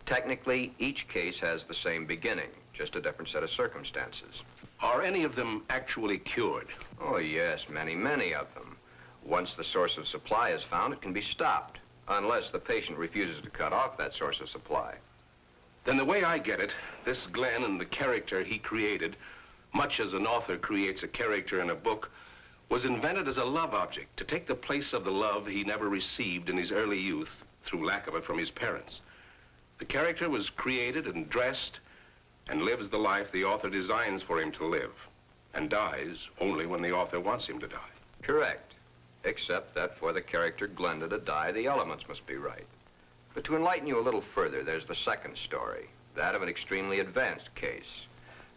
S7: Technically, each case has the same beginning, just a different set of circumstances.
S4: Are any of them actually cured?
S7: Oh, yes, many, many of them. Once the source of supply is found, it can be stopped, unless the patient refuses to cut off that source of supply.
S4: Then the way I get it, this Glen and the character he created, much as an author creates a character in a book, was invented as a love object to take the place of the love he never received in his early youth through lack of it from his parents. The character was created and dressed and lives the life the author designs for him to live, and dies only when the author wants him to die.
S7: Correct. Except that for the character Glenda to die, the elements must be right. But to enlighten you a little further, there's the second story, that of an extremely advanced case.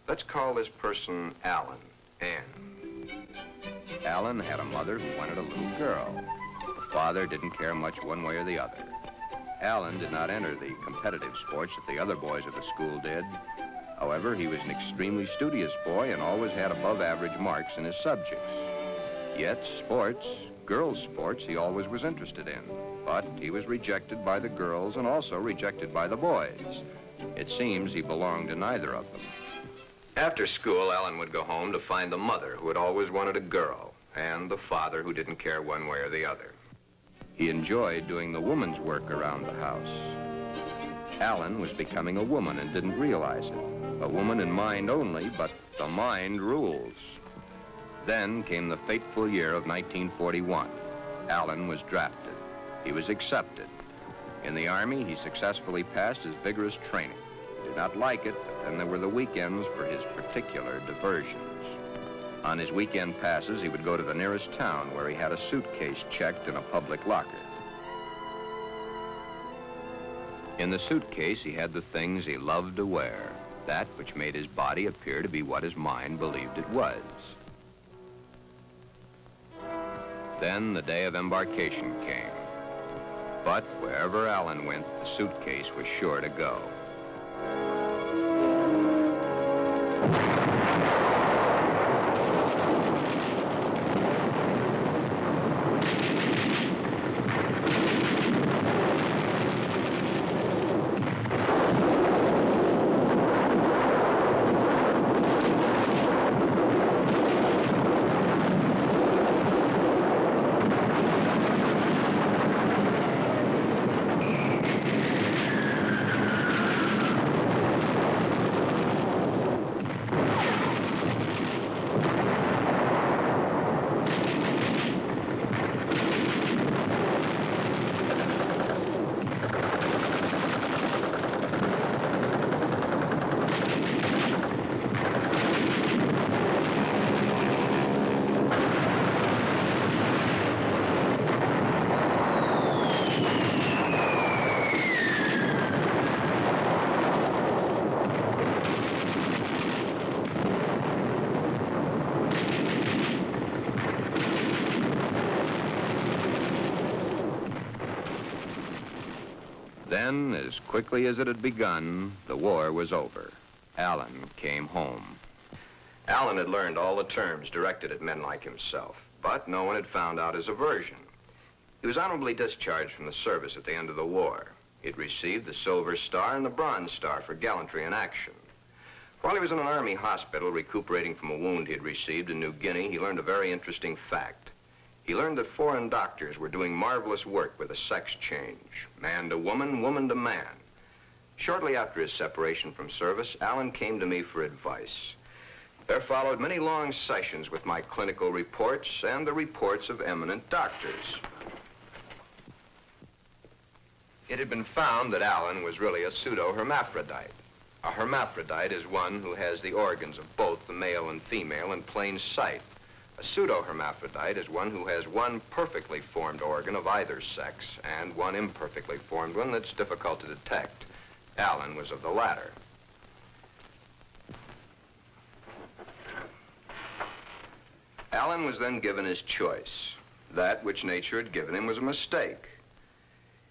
S7: Let's call this person Alan, Ann. Alan had a mother who wanted a little girl. The father didn't care much one way or the other. Alan did not enter the competitive sports that the other boys at the school did. However, he was an extremely studious boy and always had above-average marks in his subjects. Yet sports, girls' sports, he always was interested in. But he was rejected by the girls and also rejected by the boys. It seems he belonged to neither of them. After school, Alan would go home to find the mother who had always wanted a girl and the father who didn't care one way or the other. He enjoyed doing the woman's work around the house. Alan was becoming a woman and didn't realize it. A woman in mind only, but the mind rules. Then came the fateful year of 1941. Alan was drafted. He was accepted. In the Army, he successfully passed his vigorous training. He did not like it, but then there were the weekends for his particular diversions. On his weekend passes, he would go to the nearest town where he had a suitcase checked in a public locker. In the suitcase, he had the things he loved to wear, that which made his body appear to be what his mind believed it was. Then the day of embarkation came. But wherever Alan went, the suitcase was sure to go. Then, as quickly as it had begun, the war was over. Alan came home. Alan had learned all the terms directed at men like himself, but no one had found out his aversion. He was honorably discharged from the service at the end of the war. He'd received the Silver Star and the Bronze Star for gallantry in action. While he was in an Army hospital recuperating from a wound he had received in New Guinea, he learned a very interesting fact. He learned that foreign doctors were doing marvelous work with a sex change, man to woman, woman to man. Shortly after his separation from service, Alan came to me for advice. There followed many long sessions with my clinical reports and the reports of eminent doctors. It had been found that Alan was really a pseudo-hermaphrodite. A hermaphrodite is one who has the organs of both the male and female in plain sight. A pseudo-hermaphrodite is one who has one perfectly formed organ of either sex and one imperfectly formed one that's difficult to detect. Alan was of the latter. Alan was then given his choice. That which nature had given him was a mistake.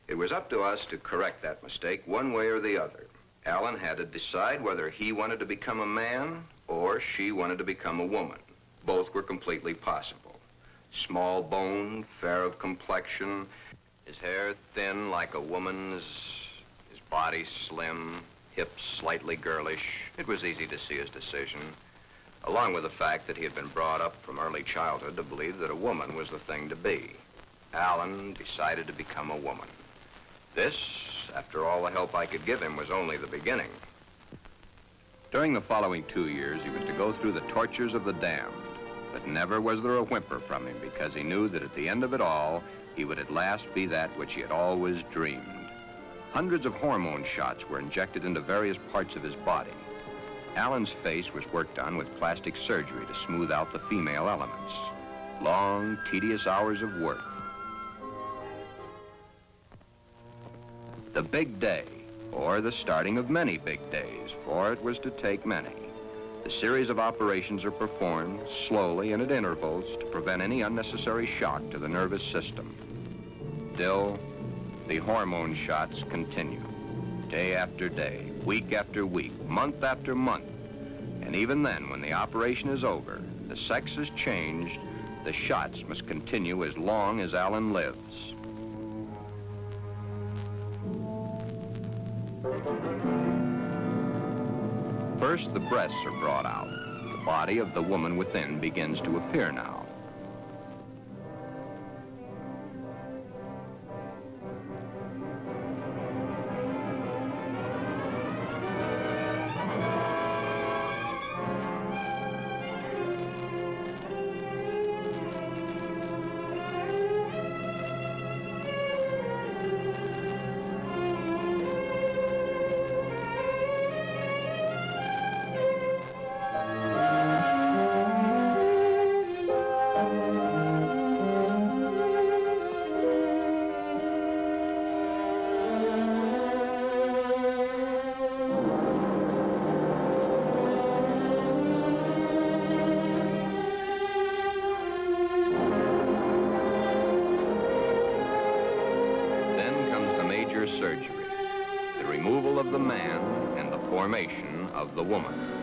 S7: It was up to us to correct that mistake one way or the other. Alan had to decide whether he wanted to become a man or she wanted to become a woman. Both were completely possible. Small-boned, fair of complexion, his hair thin like a woman's, his body slim, hips slightly girlish. It was easy to see his decision, along with the fact that he had been brought up from early childhood to believe that a woman was the thing to be. Alan decided to become a woman. This, after all the help I could give him, was only the beginning. During the following 2 years, he was to go through the tortures of the damned. But never was there a whimper from him because he knew that at the end of it all, he would at last be that which he had always dreamed. Hundreds of hormone shots were injected into various parts of his body. Alan's face was worked on with plastic surgery to smooth out the female elements. Long, tedious hours of work. The big day, or the starting of many big days, for it was to take many. The series of operations are performed slowly and at intervals to prevent any unnecessary shock to the nervous system. Still, the hormone shots continue, day after day, week after week, month after month. And even then, when the operation is over, the sex has changed, the shots must continue as long as Alan lives. First, the breasts are brought out. The body of the woman within begins to appear now. Surgery, the removal of the man and the formation of the woman.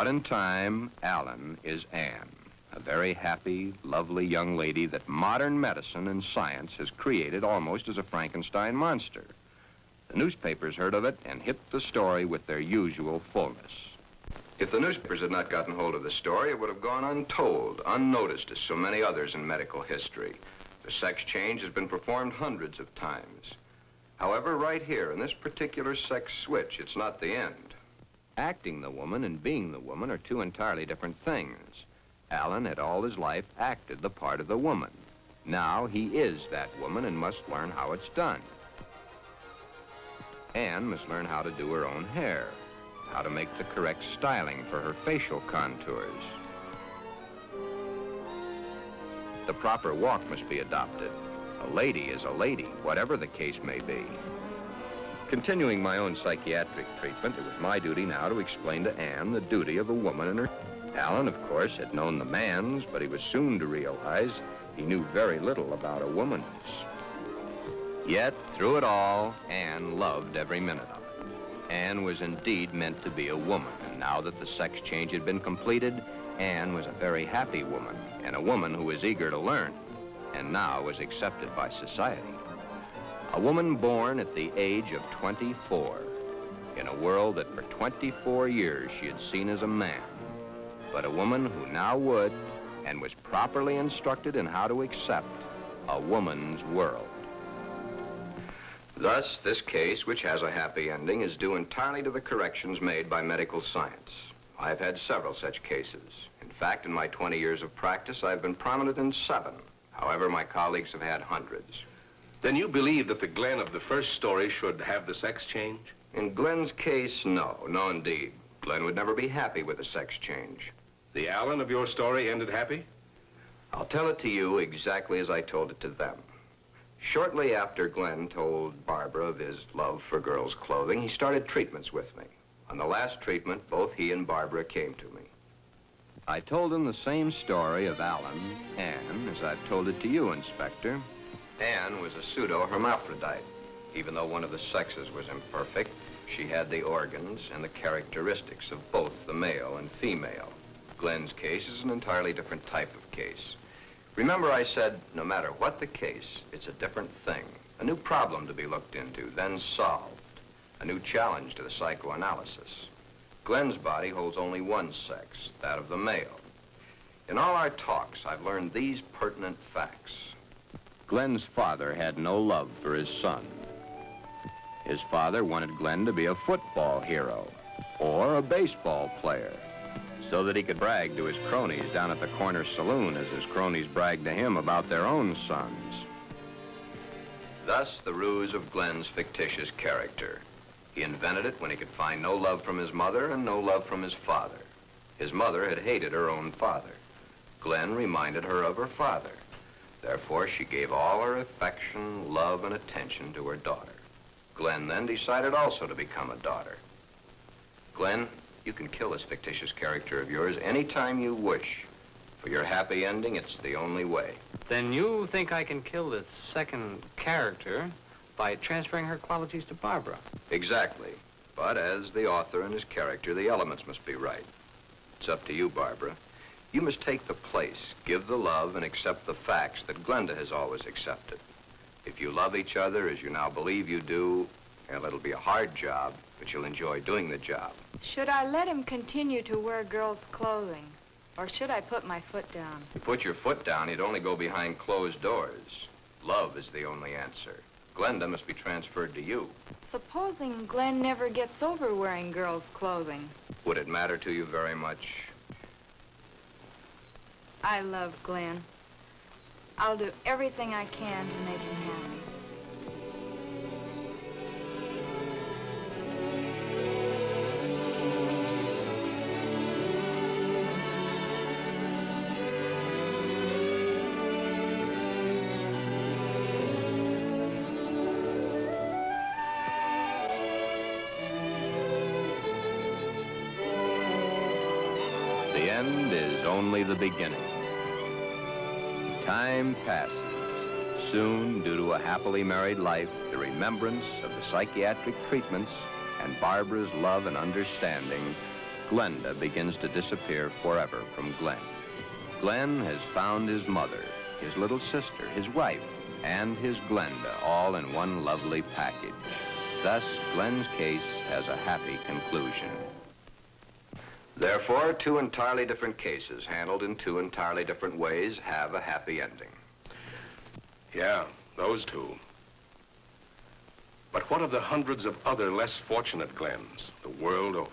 S7: But in time, Alan is Anne, a very happy, lovely young lady that modern medicine and science has created almost as a Frankenstein monster. The newspapers heard of it and hit the story with their usual fullness. If the newspapers had not gotten hold of the story, it would have gone untold, unnoticed as so many others in medical history. The sex change has been performed hundreds of times. However, right here, in this particular sex switch, it's not the end. Acting the woman and being the woman are two entirely different things. Alan had all his life acted the part of the woman. Now he is that woman and must learn how it's done. Anne must learn how to do her own hair, how to make the correct styling for her facial contours. The proper walk must be adopted. A lady is a lady, whatever the case may be. Continuing my own psychiatric treatment, it was my duty now to explain to Anne the duty of a woman and her. Alan, of course, had known the man's, but he was soon to realize he knew very little about a woman's. Yet, through it all, Anne loved every minute of it. Anne was indeed meant to be a woman, and now that the sex change had been completed, Anne was a very happy woman, and a woman who was eager to learn, and now was accepted by society. A woman born at the age of 24, in a world that for 24 years she had seen as a man, but a woman who now would, and was properly instructed in how to accept, a woman's world. Thus, this case, which has a happy ending, is due entirely to the corrections made by medical science. I've had several such cases. In fact, in my 20 years of practice, I've been prominent in 7. However, my colleagues have had hundreds.
S4: Then you believe that the Glen of the first story should have the sex change?
S7: In Glen's case, no. No, indeed. Glen would never be happy with a sex change.
S4: The Alan of your story ended happy?
S7: I'll tell it to you exactly as I told it to them. Shortly after Glen told Barbara of his love for girls' clothing, he started treatments with me. On the last treatment, both he and Barbara came to me. I told him the same story of Alan, Anne, as I've told it to you, Inspector. Anne was a pseudo-hermaphrodite. Even though one of the sexes was imperfect, she had the organs and the characteristics of both the male and female. Glen's case is an entirely different type of case. Remember I said, no matter what the case, it's a different thing. A new problem to be looked into, then solved. A new challenge to the psychoanalysis. Glen's body holds only one sex, that of the male. In all our talks, I've learned these pertinent facts. Glen's father had no love for his son. His father wanted Glen to be a football hero or a baseball player so that he could brag to his cronies down at the corner saloon as his cronies bragged to him about their own sons. Thus, the ruse of Glen's fictitious character. He invented it when he could find no love from his mother and no love from his father. His mother had hated her own father. Glen reminded her of her father. Therefore, she gave all her affection, love, and attention to her daughter. Glen then decided also to become a daughter. Glen, you can kill this fictitious character of yours anytime you wish. For your happy ending, it's the only way.
S11: Then you think I can kill this second character by transferring her qualities to Barbara?
S7: Exactly. But as the author and his character, the elements must be right. It's up to you, Barbara. You must take the place, give the love, and accept the facts that Glenda has always accepted. If you love each other as you now believe you do, well, it'll be a hard job, but you'll enjoy doing the job.
S12: Should I let him continue to wear girls' clothing? Or should I put my foot down?
S7: If you put your foot down, you'd only go behind closed doors. Love is the only answer. Glenda must be transferred to you.
S12: Supposing Glen never gets over wearing girls' clothing.
S7: Would it matter to you very much?
S12: I love Glen. I'll do everything I can to make him happy.
S7: The end is only the beginning. Time passes. Soon, due to a happily married life, the remembrance of the psychiatric treatments, and Barbara's love and understanding, Glenda begins to disappear forever from Glen. Glen has found his mother, his little sister, his wife, and his Glenda, all in one lovely package. Thus, Glen's case has a happy conclusion. Therefore, two entirely different cases, handled in two entirely different ways, have a happy ending.
S4: Yeah, those two. But what of the hundreds of other less fortunate Glens the world over?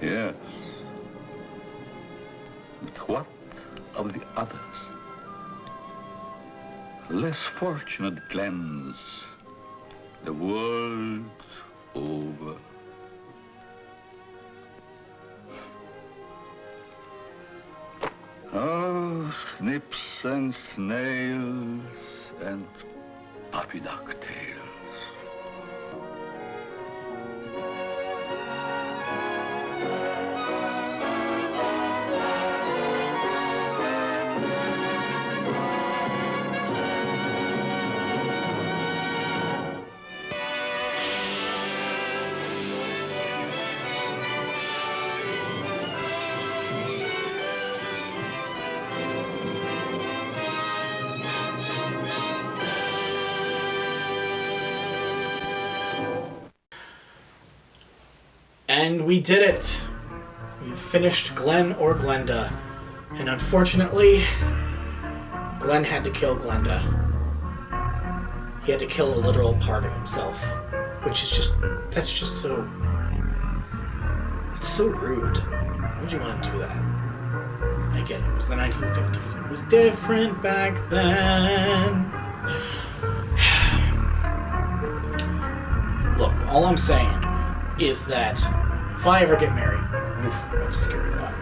S3: Yes. But what of the others? Less fortunate Glens, the world over. Oh, snips and snails and puppy dog tails.
S1: And we did it. We finished Glen or Glenda. And unfortunately, Glen had to kill Glenda. he had to kill a literal part of himself, which is just, that's just so, it's so rude. Why would you want to do that? I get it, it was the 1950s. It was different back then. Look, all I'm saying is that if I ever get married, oof, that's a scary thought.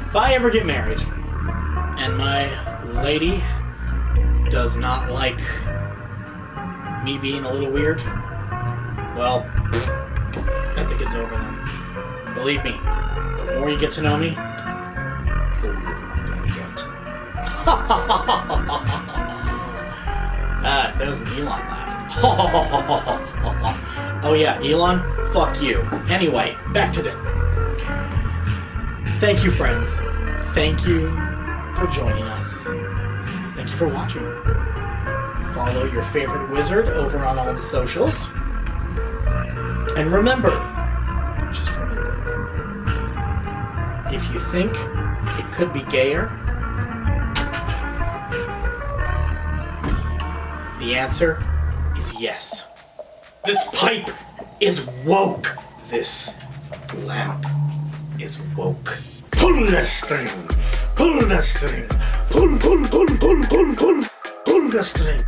S1: If I ever get married and my lady does not like me being a little weird, well, I think it's over then. Believe me, the more you get to know me, the weirder I'm gonna get. That was an Elon laugh. Oh yeah, Elon, fuck you. Anyway, back to it. Thank you, friends. Thank you for joining us. Thank you for watching. Follow your favorite wizard over on all the socials. And remember, just remember, if you think it could be gayer, the answer is yes. This pipe is woke. This lamp is woke. Pull that string. Pull that string. Pull the string.